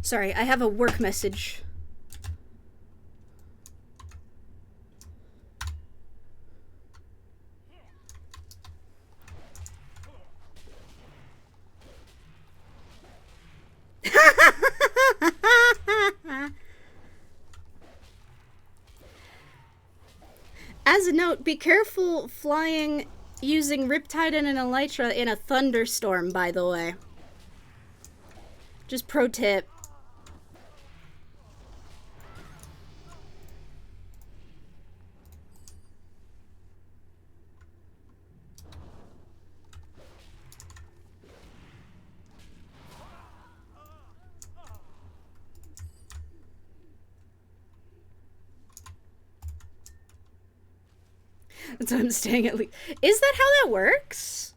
Sorry, I have a work message. As a note, be careful flying using Riptide and an Elytra in a thunderstorm, by the way. Just pro tip. That's why I'm staying at least. Is that how that works?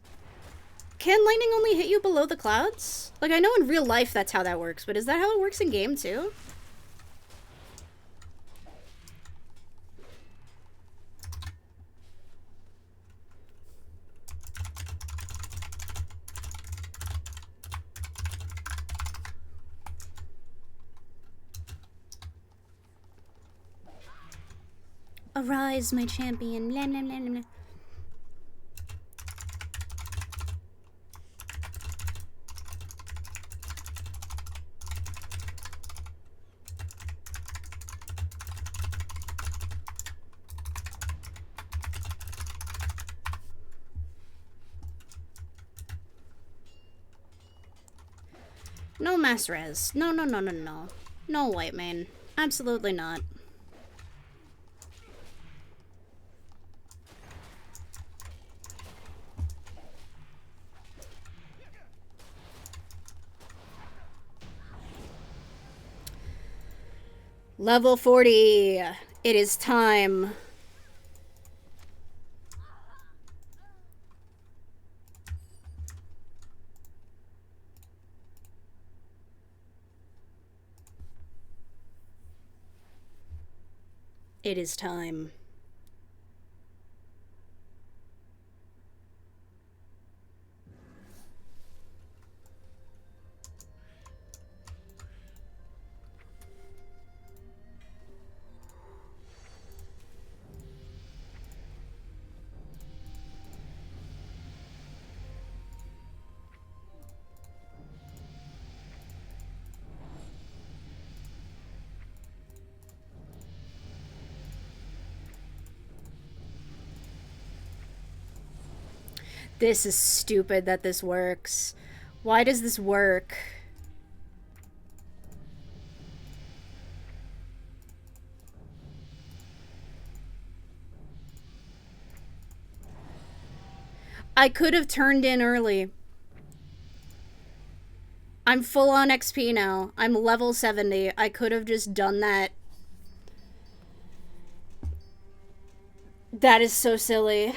Can lightning only hit you below the clouds? Like, I know in real life that's how that works, but is that how it works in game too? Arise, my champion. Blah, blah, blah, blah. No mass res. No, no, no, no, no. No white mane. Absolutely not. Level 40. It is time. It is time. This is stupid that this works. Why does this work? I could have turned in early. I'm full on XP now. I'm level 70. I could have just done that. That is so silly.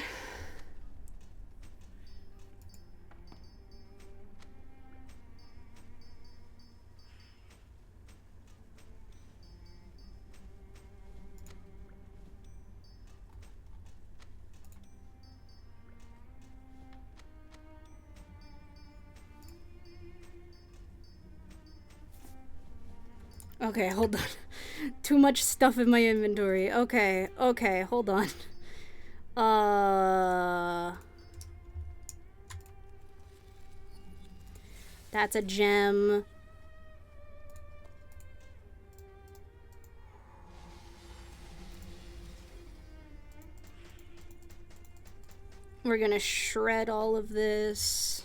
Okay, hold on. Too much stuff in my inventory. Okay, okay, hold on. That's a gem. We're gonna shred all of this.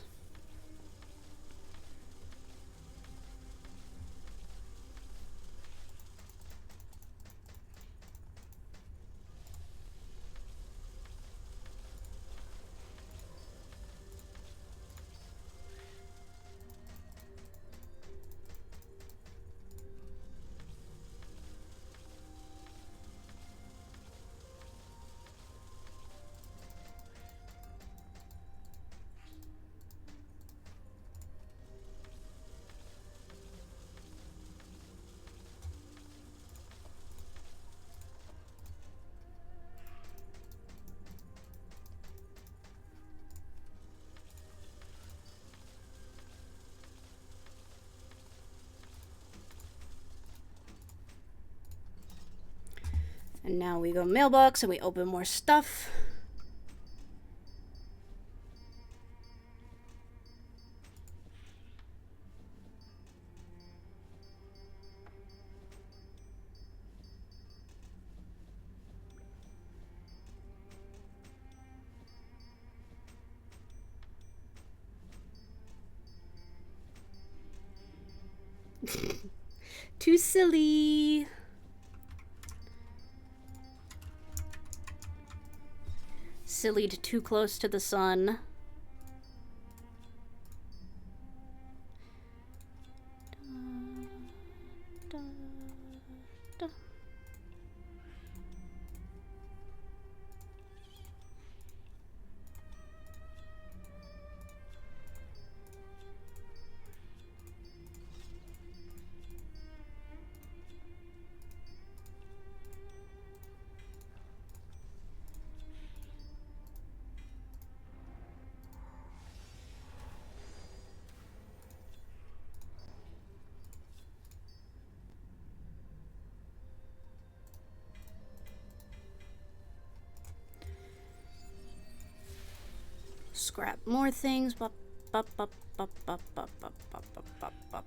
And now we go mailbox and we open more stuff. Too silly. Sillied too close to the sun. Scrap more things. Bop, bop, bop, bop, bop, bop, bop, bop, bop, bop, bop.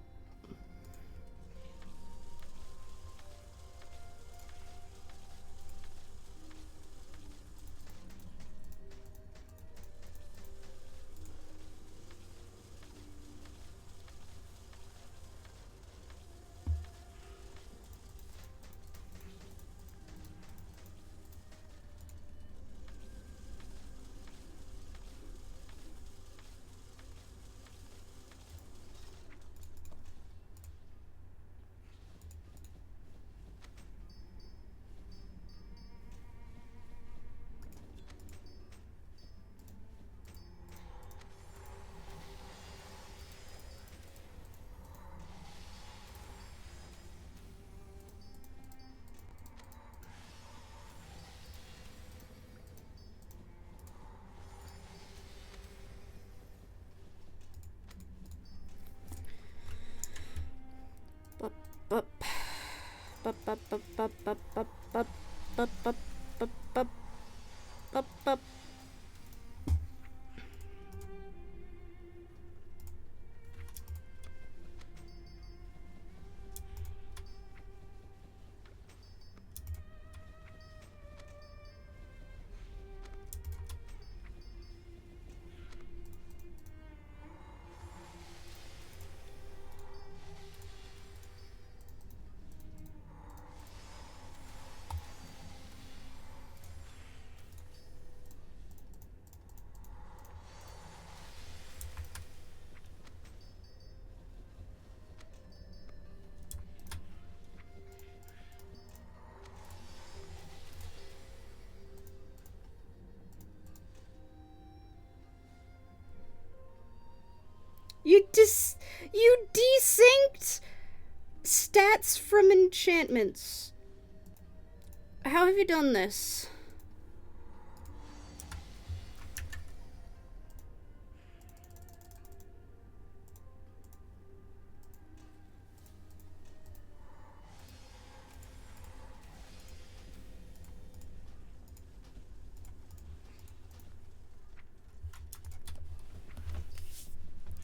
Bup, bup, bup, bup, bup, bup, bup, bup, bup, bup, bup, bup, bup. You desynced stats from enchantments. How have you done this?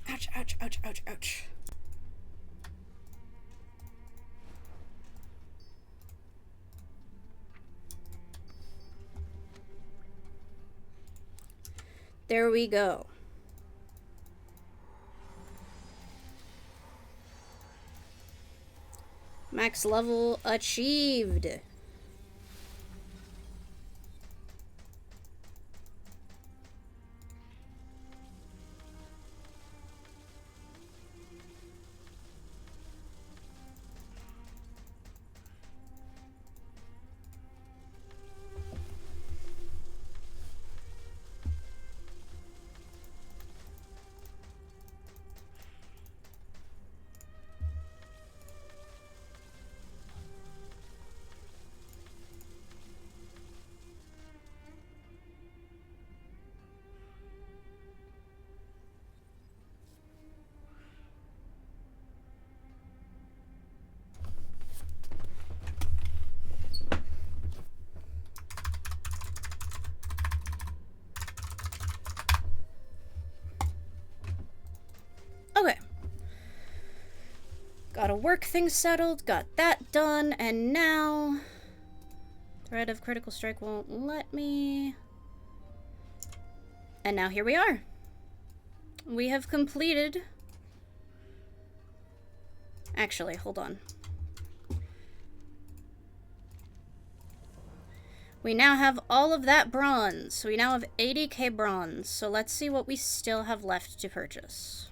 Ouch, ouch, ouch, ouch, ouch. There we go. Max level achieved. Okay. Got a work thing settled, got that done, and now... Threat of critical strike won't let me... And now here we are. We have completed... Actually, hold on. We now have all of that bronze. So we now have 80k bronze. So let's see what we still have left to purchase.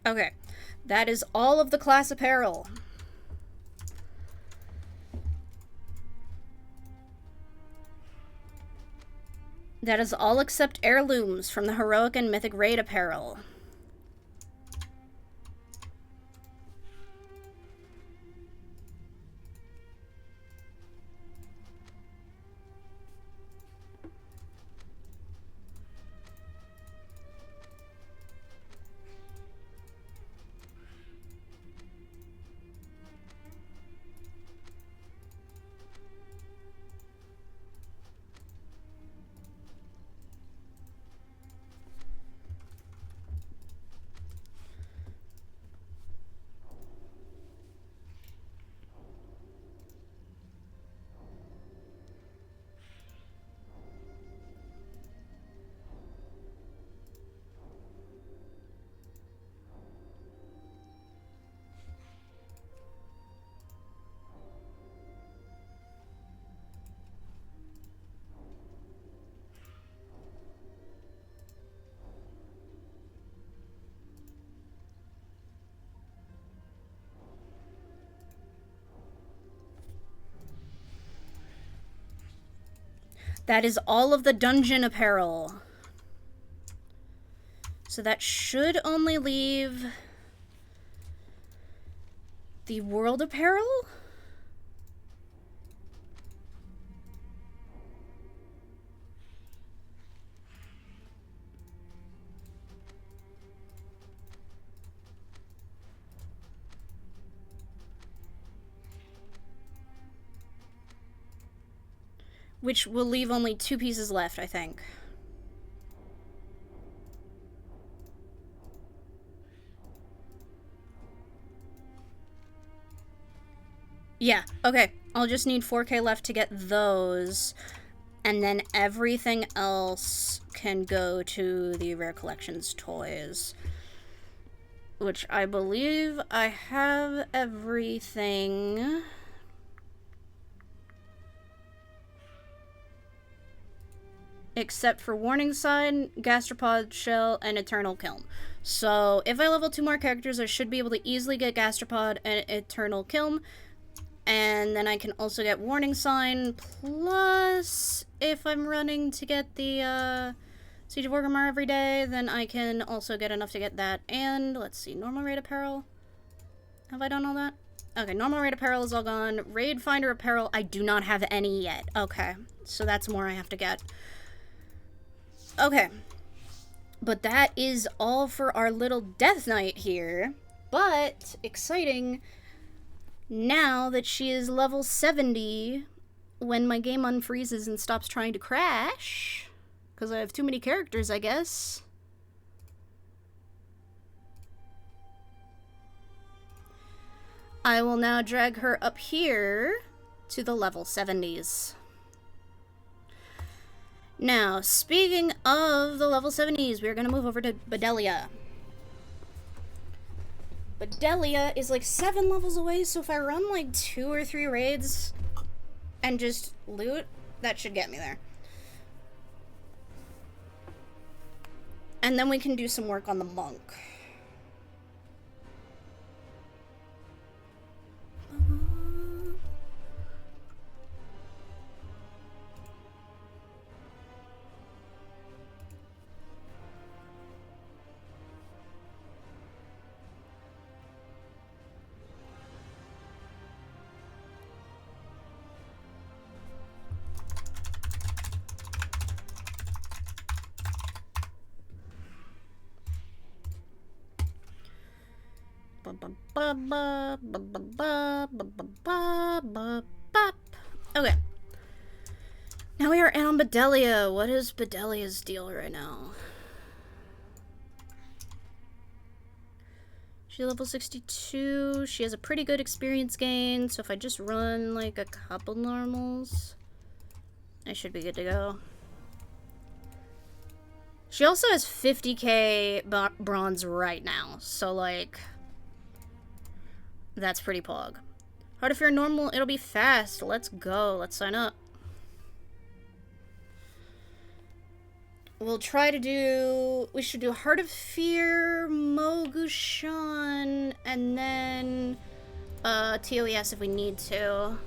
Okay, that is all of the class apparel. That is all except heirlooms from the heroic and mythic raid apparel. That is all of the dungeon apparel. So that should only leave the world apparel? Which will leave only 2 pieces left, I think. Yeah, okay. I'll just need 4K left to get those. And then everything else can go to the Rare Collections toys. Which I believe I have everything. Except for Warning Sign, Gastropod Shell, and Eternal Kiln. So, if I level 2 more characters, I should be able to easily get Gastropod and Eternal Kiln. And then I can also get Warning Sign, plus, if I'm running to get the, Siege of Orgrimmar every day, then I can also get enough to get that. And, let's see, Normal Raid Apparel. Have I done all that? Okay, Normal Raid Apparel is all gone. Raid Finder Apparel, I do not have any yet. Okay, so that's more I have to get. Okay, but that is all for our little Death Knight here, but exciting, now that she is level 70, when my game unfreezes and stops trying to crash, because I have too many characters, I guess. I will now drag her up here to the level 70s. Now, speaking of the level 70s, we're going to move over to Bedelia. Bedelia is like 7 levels away, so if I run like 2 or 3 raids and just loot, that should get me there. And then we can do some work on the monk. Okay. Now we are on Bedelia. What is Bedelia's deal right now? She's level 62. She has a pretty good experience gain, so if I just run like a couple normals, I should be good to go. She also has 50k bronze right now, so like, that's pretty pog. Heart of Fear normal, it'll be fast. Let's go. Let's sign up. We'll try to do... We should do Heart of Fear, Mogushan, and then TOES if we need to.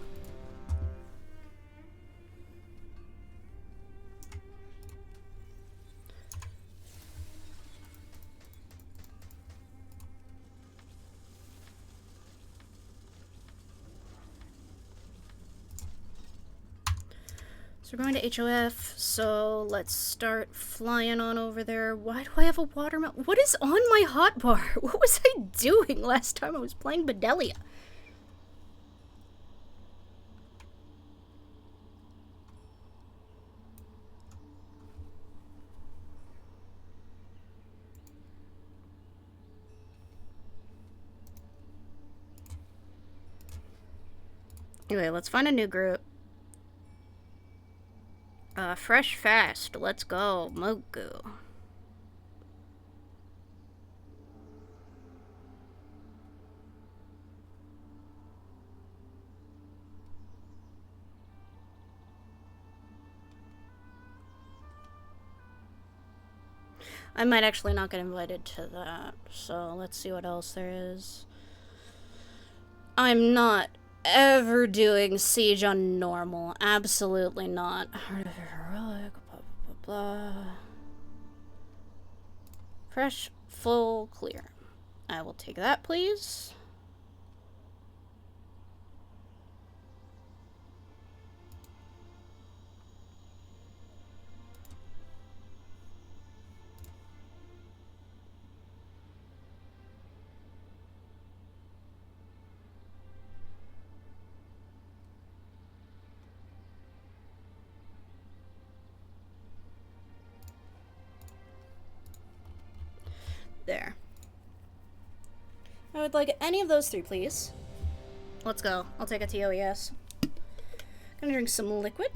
So we're going to HOF, so let's start flying on over there. Why do I have a watermelon? What is on my hotbar? What was I doing last time I was playing Bedelia? Anyway, let's find a new group. Fresh Fast. Let's go. Mogu. I might actually not get invited to that, so let's see what else there is. I'm not ever doing Siege on normal. Absolutely not. Heroic, blah, blah, blah. Fresh, full, clear. I will take that, please. There. I would like any of those three, please. Let's go. I'll take a TOES. Gonna drink some liquid.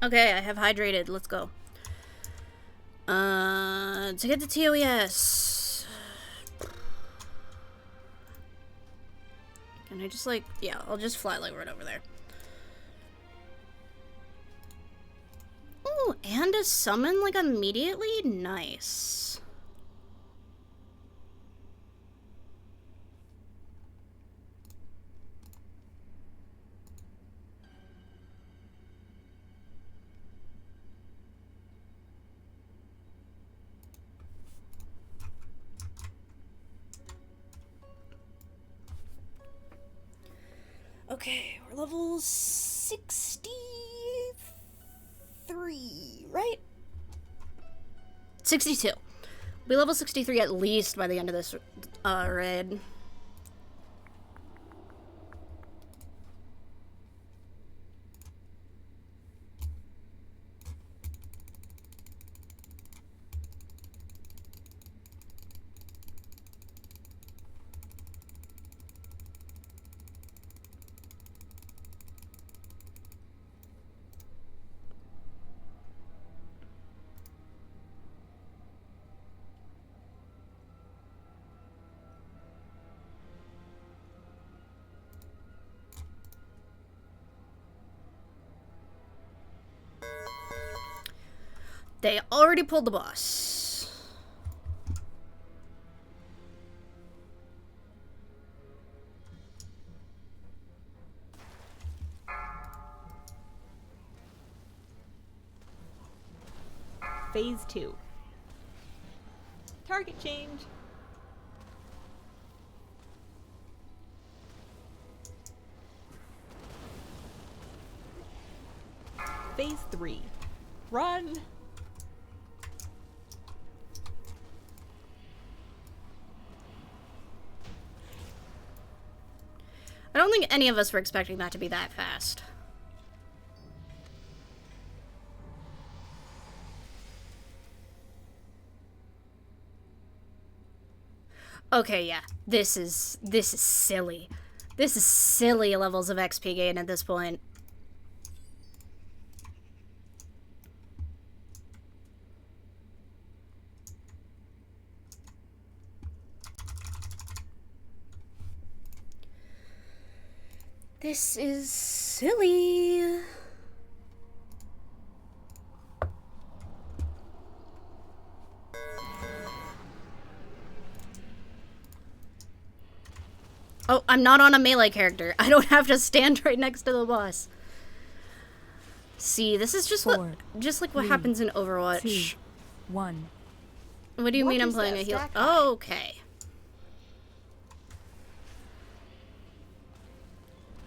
Okay, I have hydrated. Let's go. To get the TOES. Can I just like, yeah, I'll just fly like right over there. Ooh, and a summon like immediately? Nice. Okay, we're level 63, right? 62. We'll be level 63 at least by the end of this raid. They already pulled the boss. Phase 2. Target change. Phase 3. Run. I don't think any of us were expecting that to be that fast. Okay, yeah. This is silly. This is silly levels of XP gain at this point. This is silly. Oh, I'm not on a melee character. I don't have to stand right next to the boss. See, this is just Four, like what three, happens in Overwatch. 2, 1. What do you What mean I'm is playing that a heal? stack high? Okay.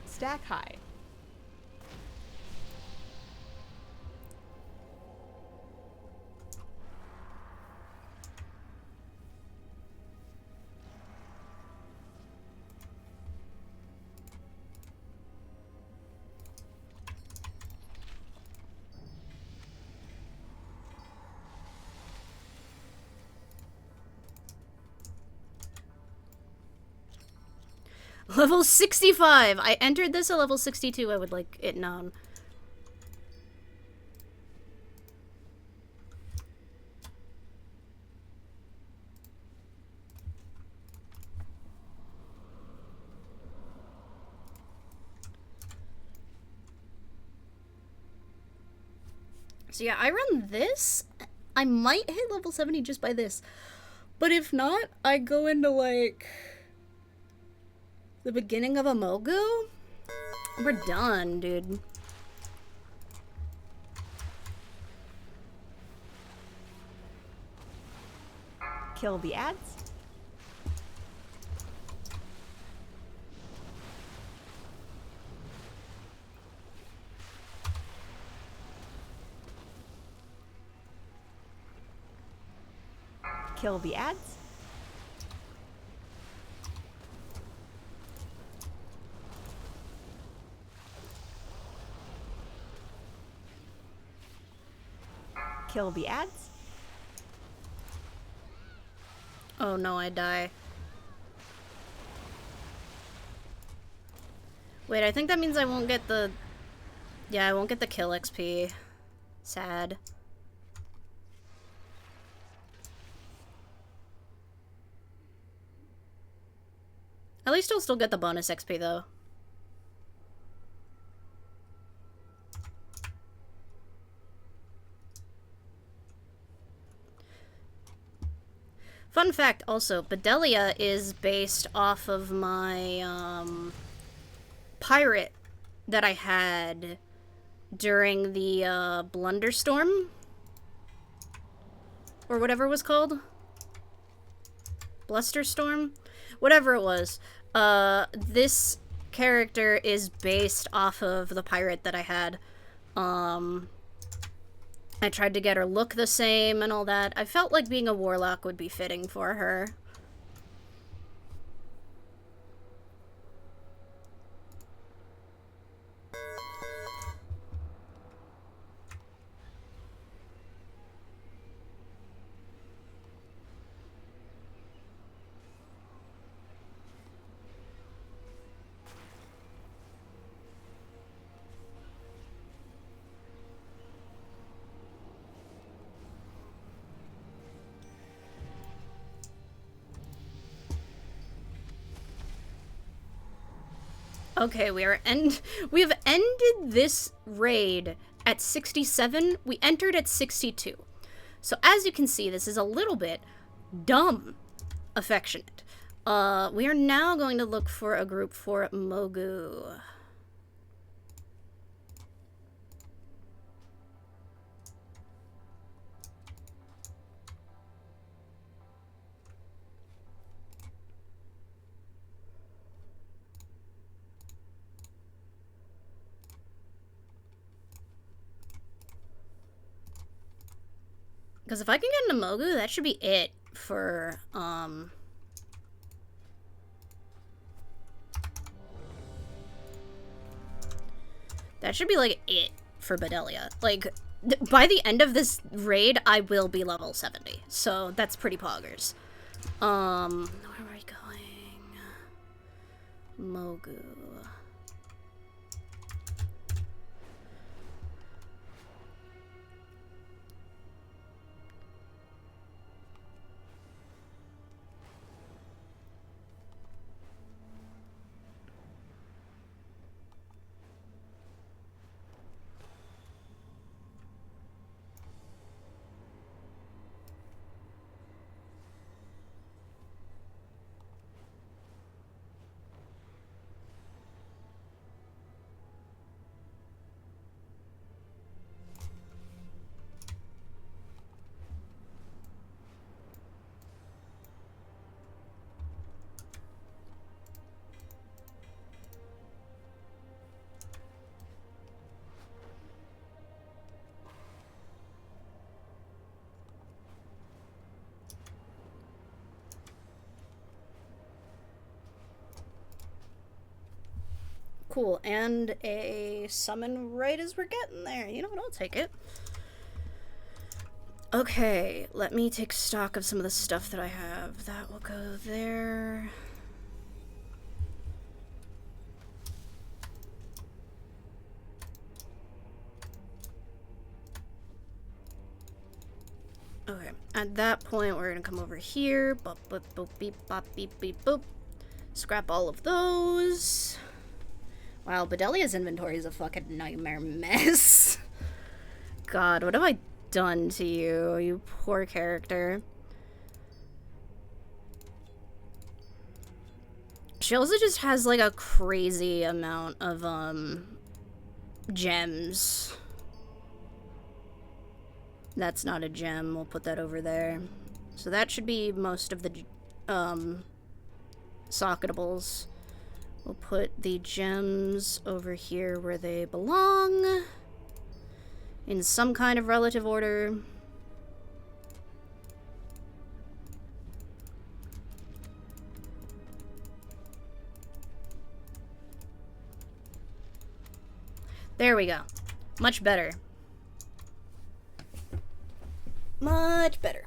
Stack high. Level 65! I entered this at level 62, I would like it known. So yeah, I run this. I might hit level 70 just by this. But if not, I go into, like, the beginning of a Mogu. We're done, dude. Kill the ads. Kill the ads. Kill the ads. Oh no, I die. Wait, I think that means I won't get the... Yeah, I won't get the kill XP. Sad. At least I'll still get the bonus XP, though. Fun fact, also, Bedelia is based off of my, pirate that I had during the, Blunderstorm? Or whatever it was called? Blusterstorm? Whatever it was. This character is based off of the pirate that I had. I tried to get her look the same and all that. I felt like being a warlock would be fitting for her. Okay, we have ended this raid at 67. We entered at 62. So as you can see, this is a little bit dumb affectionate. We are now going to look for a group for Mogu. Because if I can get into Mogu, that should be it for, that should be, like, it for Bedelia. Like, by the end of this raid, I will be level 70. So, that's pretty poggers. Where are we going? Mogu. Cool, and a summon right as we're getting there. You know what, I'll take it. Okay, let me take stock of some of the stuff that I have. That will go there. Okay, at that point, we're gonna come over here. Bop, bop, boop, beep, bop, beep, beep, boop. Scrap all of those. Wow, Bedelia's inventory is a fucking nightmare mess. God, what have I done to you, you poor character. She also just has, like, a crazy amount of, gems. That's not a gem. We'll put that over there. So that should be most of the, socketables. We'll put the gems over here where they belong. In some kind of relative order. There we go. Much better. Much better.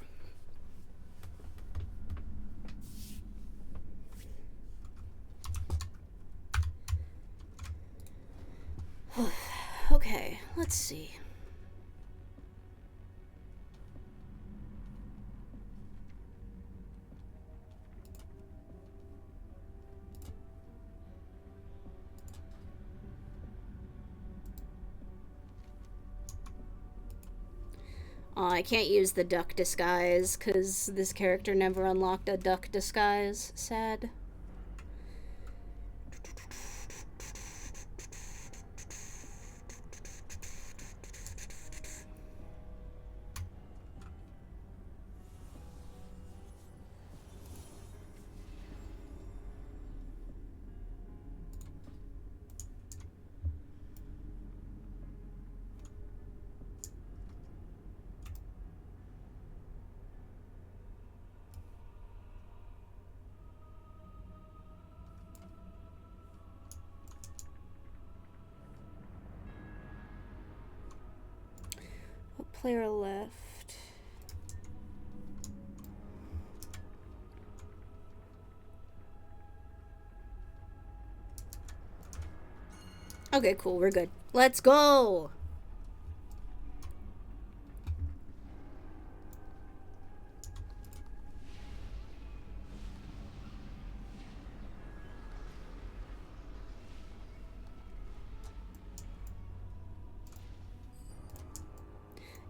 Okay, let's see. I can't use the duck disguise because this character never unlocked a duck disguise. Sad. Player left. Okay, cool, we're good. Let's go!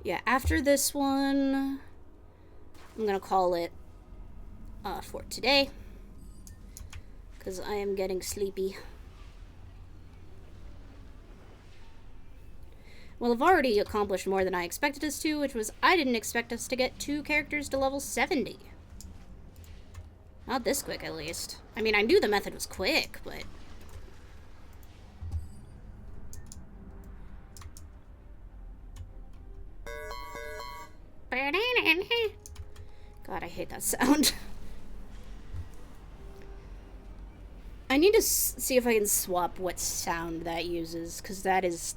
Yeah, after this one, I'm gonna call it for today, because I am getting sleepy. Well, I've already accomplished more than I expected us to, which was I didn't expect us to get 2 characters to level 70. Not this quick, at least. I mean, I knew the method was quick, but... God, I hate that sound. I need to see if I can swap what sound that uses, because that is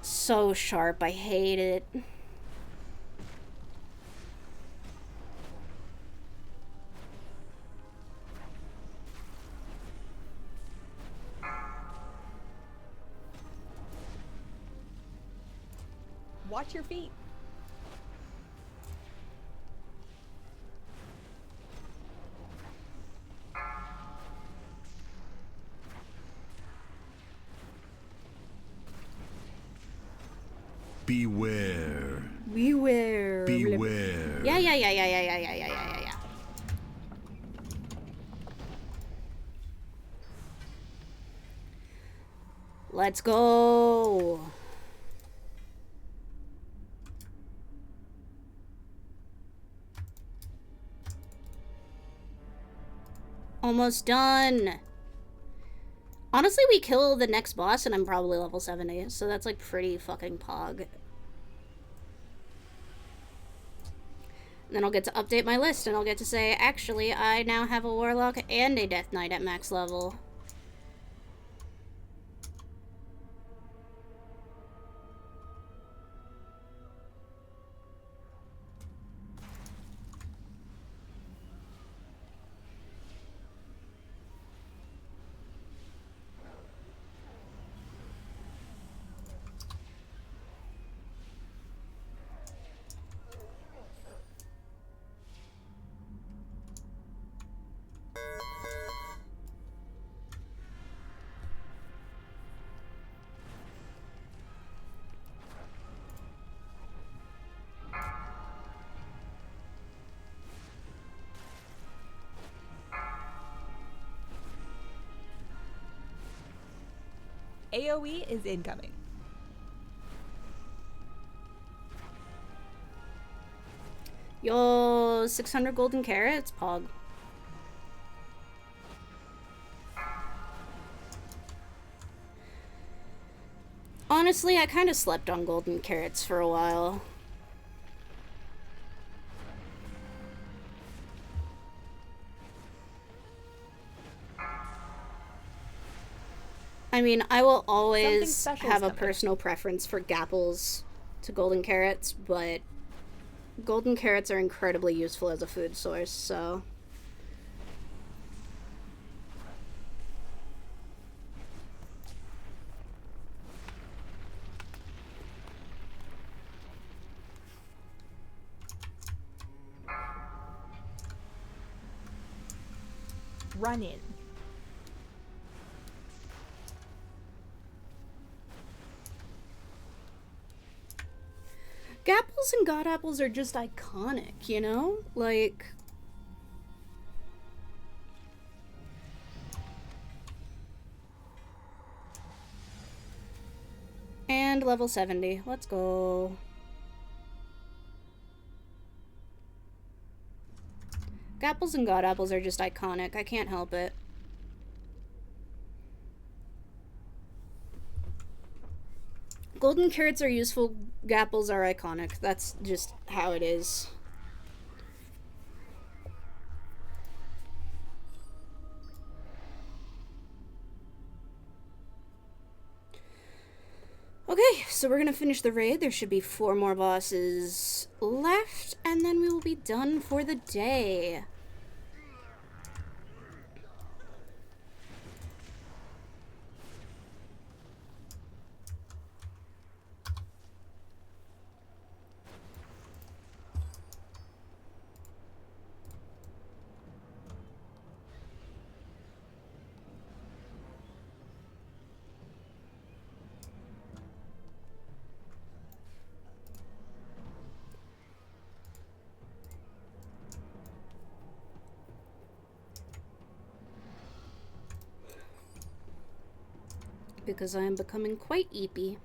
so sharp. I hate it. Watch your feet. Beware. Beware. Beware. Yeah. Let's go. Almost done. Honestly, we kill the next boss and I'm probably level 70, so that's like pretty fucking pog. And then I'll get to update my list and I'll get to say, actually, I now have a Warlock and a Death Knight at max level. AoE is incoming. Yo, 600 golden carrots, Pog. Honestly, I kind of slept on golden carrots for a while. I mean, I will always have a personal preference for gapples to golden carrots, but golden carrots are incredibly useful as a food source, so... Run in. Gapples and god apples are just iconic, you know? Like... And level 70. Let's go. Gapples and god apples are just iconic. I can't help it. Golden carrots are useful, gapples are iconic. That's just how it is. Okay, so we're gonna finish the raid. There should be 4 more bosses left, and then we will be done for the day. Because I am becoming quite eepy.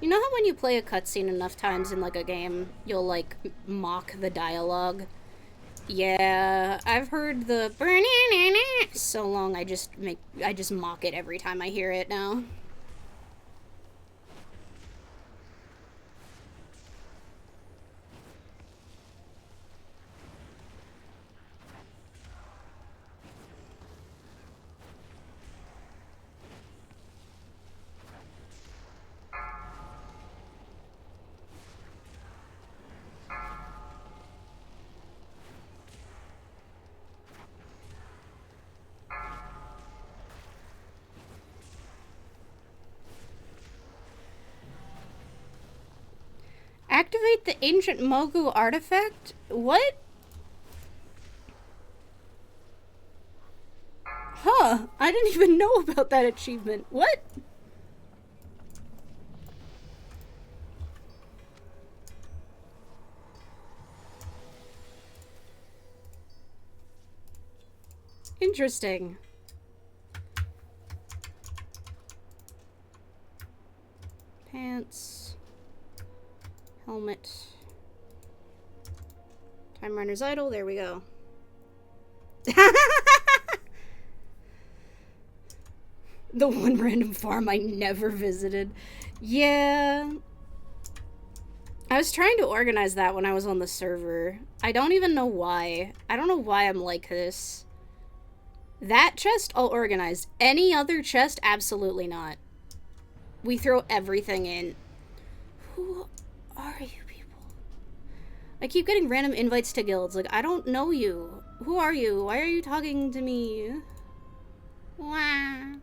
You know how when you play a cutscene enough times in like a game, you'll like mock the dialogue? Yeah, I've heard the so long I just mock it every time I hear it now. Activate the ancient Mogu artifact? What? Huh, I didn't even know about that achievement. What? Interesting. Pants. Helmet. Time Runner's Idol, there we go. The one random farm I never visited. Yeah. I was trying to organize that when I was on the server. I don't even know why. I don't know why I'm like this. That chest, I'll organize. Any other chest, absolutely not. We throw everything in. Who are you people? I keep getting random invites to guilds. Like, I don't know you. Who are you? Why are you talking to me? Wah.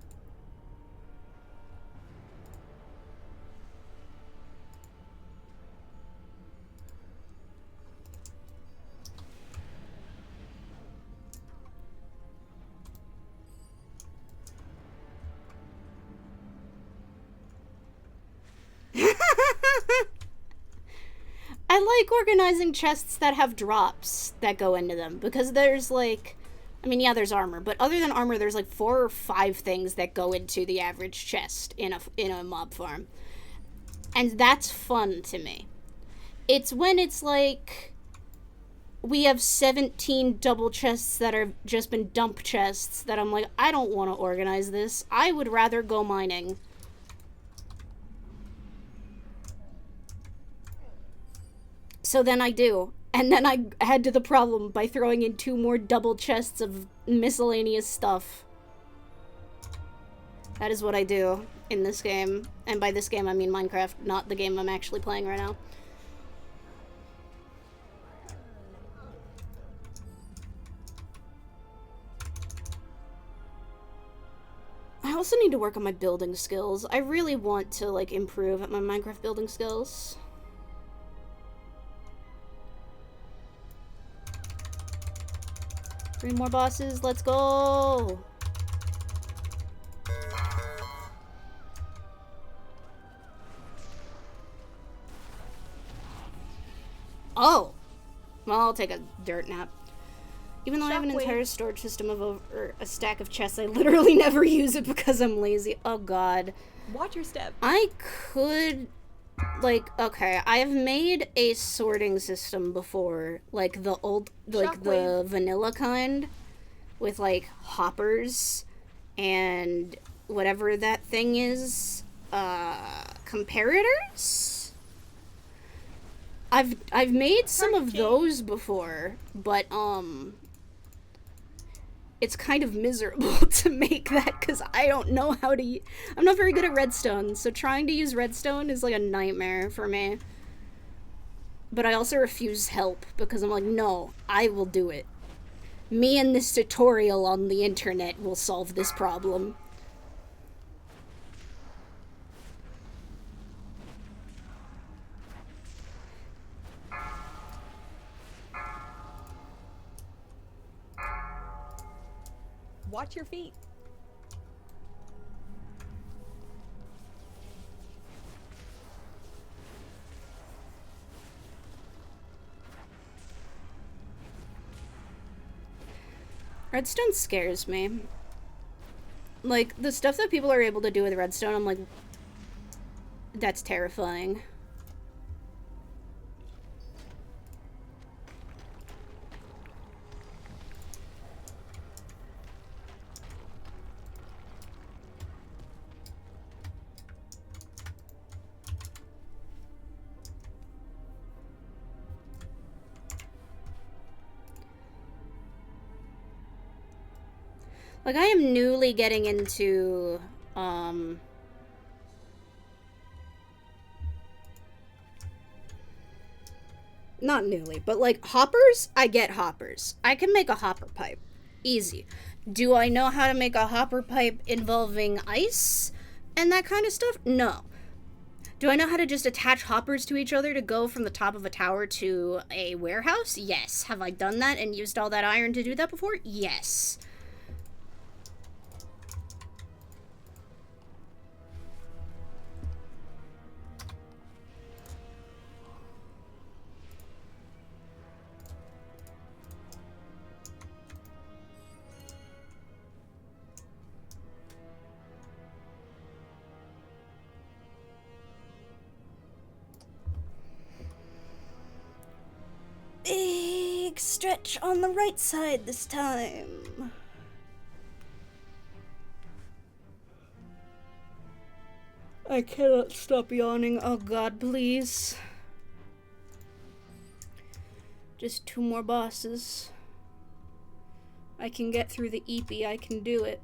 I like organizing chests that have drops that go into them, because there's like, I mean, yeah, there's armor, but other than armor, there's like 4 or 5 things that go into the average chest in a mob farm. And that's fun to me. It's when it's like, we have 17 double chests that have just been dump chests that I'm like, I don't want to organize this. I would rather go mining. So then I do. And then I add to the problem by throwing in 2 more double chests of miscellaneous stuff. That is what I do in this game. And by this game, I mean Minecraft, not the game I'm actually playing right now. I also need to work on my building skills. I really want to, like, improve at my Minecraft building skills. Three more bosses, let's go! Oh! Well, I'll take a dirt nap. Even though I have an entire storage system of over a stack of chests, I literally never use it because I'm lazy. Oh god. Watch your step. I could, like, okay, I've made a sorting system before, like the old, like the vanilla kind, with like hoppers and whatever that thing is, comparators? I've made some of those before, but it's kind of miserable to make that because I don't know how to. I'm not very good at redstone, so trying to use redstone is like a nightmare for me. But I also refuse help because I'm like, no, I will do it. Me and this tutorial on the internet will solve this problem. Watch your feet. Redstone scares me. Like, the stuff that people are able to do with redstone, I'm like, that's terrifying. Like, I am newly getting into, not newly, but like hoppers, I get hoppers. I can make a hopper pipe. Easy. Do I know how to make a hopper pipe involving ice and that kind of stuff? No. Do I know how to just attach hoppers to each other to go from the top of a tower to a warehouse? Yes. Have I done that and used all that iron to do that before? Yes. Big stretch on the right side this time. I cannot stop yawning. Oh god, please. Just 2 more bosses. I can get through the EP. I can do it.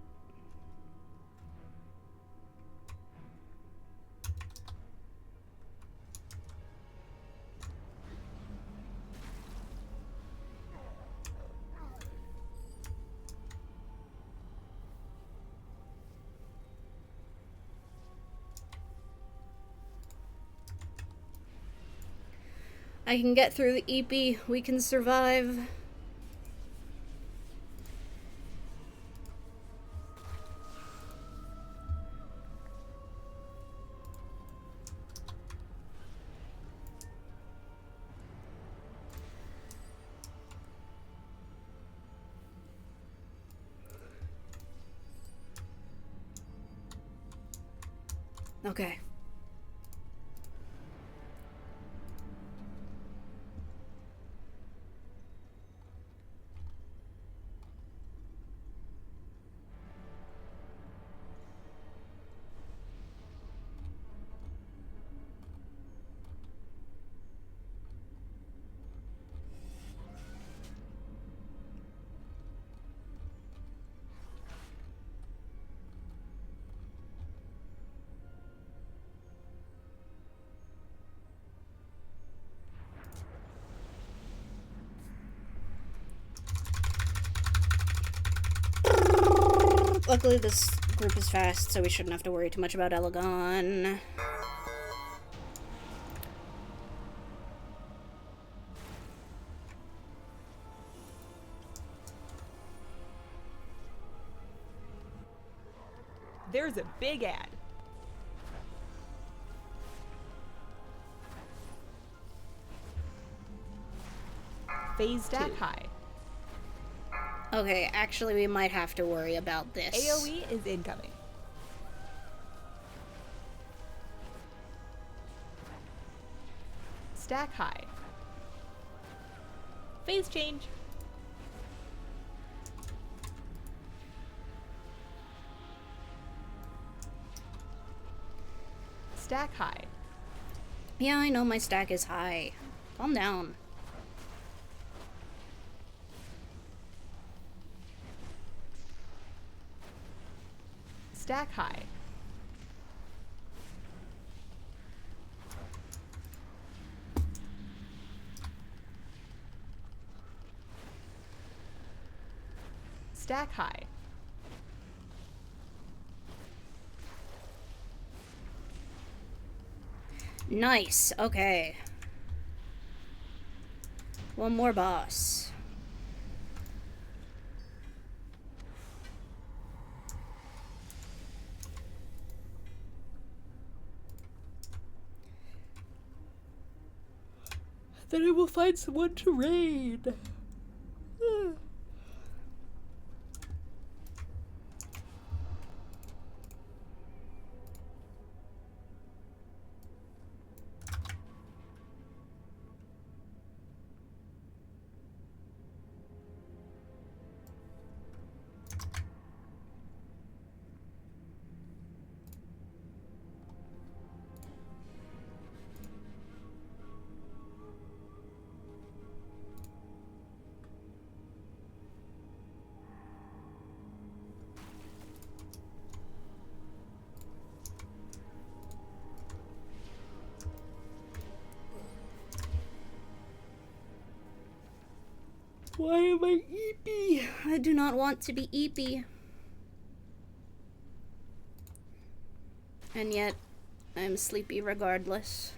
I can get through the EP. We can survive. Okay. Luckily, this group is fast, so we shouldn't have to worry too much about Elegon. There's a big ad. Phase stack high. Okay, actually, we might have to worry about this. AoE is incoming. Stack high. Phase change. Stack high. Yeah, I know my stack is high. Calm down. Stack high. Stack high. Nice, okay. One more boss. Then I will find someone to raid. Why am I eepy? I do not want to be eepy. And yet, I'm sleepy regardless.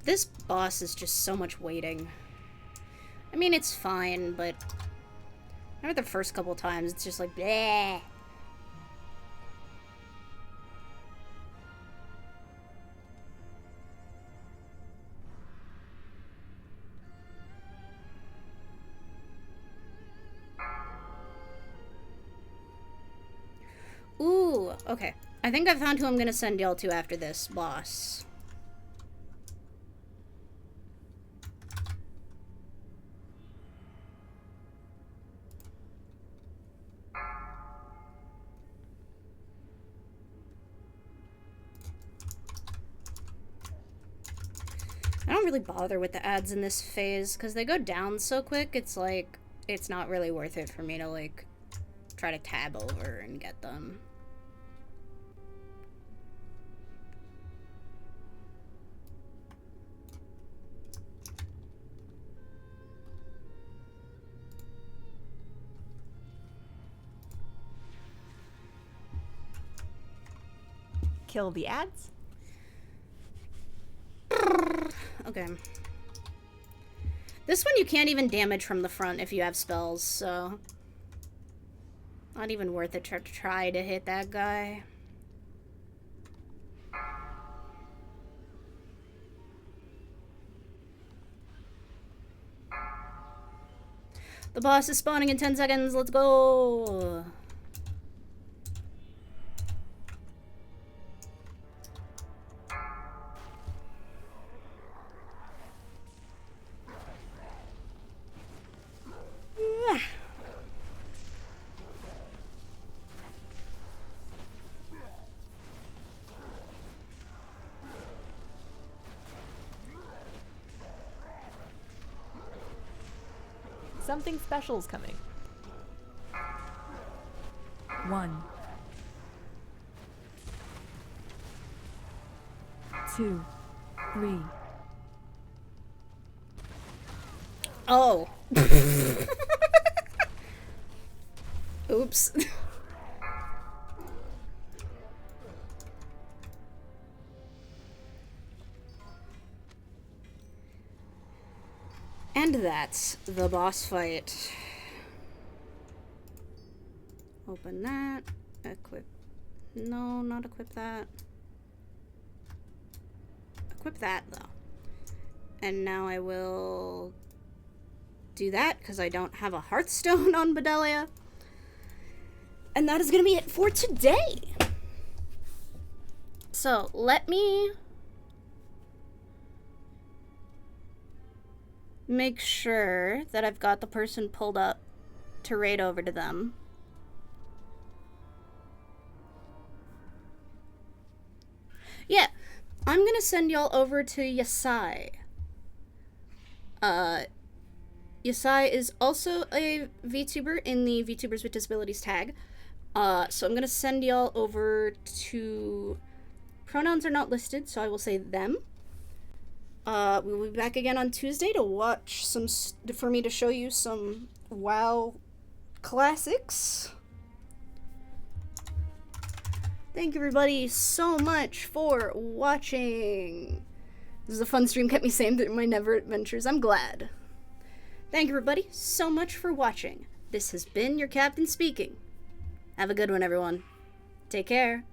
This boss is just so much waiting. I mean, it's fine, but after the first couple times, it's just like, bleh. Ooh, okay. I think I found who I'm gonna send y'all to after this boss. I don't really bother with the ads in this phase, because they go down so quick, it's like, it's not really worth it for me to, like, try to tab over and get them. kill the ads. Okay. This one you can't even damage from the front if you have spells, so... Not even worth it to try to hit that guy. The boss is spawning in 10 seconds. Let's go. Yeah. Something special's coming. 1, 2, 3. Oh. Oops. And that's the boss fight. Open that. Equip. No, not equip that. Equip that, though. And now I will do that, because I don't have a Hearthstone on Bedelia. And that is going to be it for today. So, let me make sure that I've got the person pulled up to raid over to them. Yeah, I'm gonna send y'all over to Yasai. Yasai is also a VTuber in the VTubers with Disabilities tag. So I'm gonna send y'all over to... Pronouns are not listed, so I will say them. We'll be back again on Tuesday to watch for me to show you some WoW classics. Thank you everybody so much for watching. This is a fun stream, kept me sane through my never adventures. I'm glad. Thank you everybody so much for watching. This has been your captain speaking. Have a good one, everyone. Take care.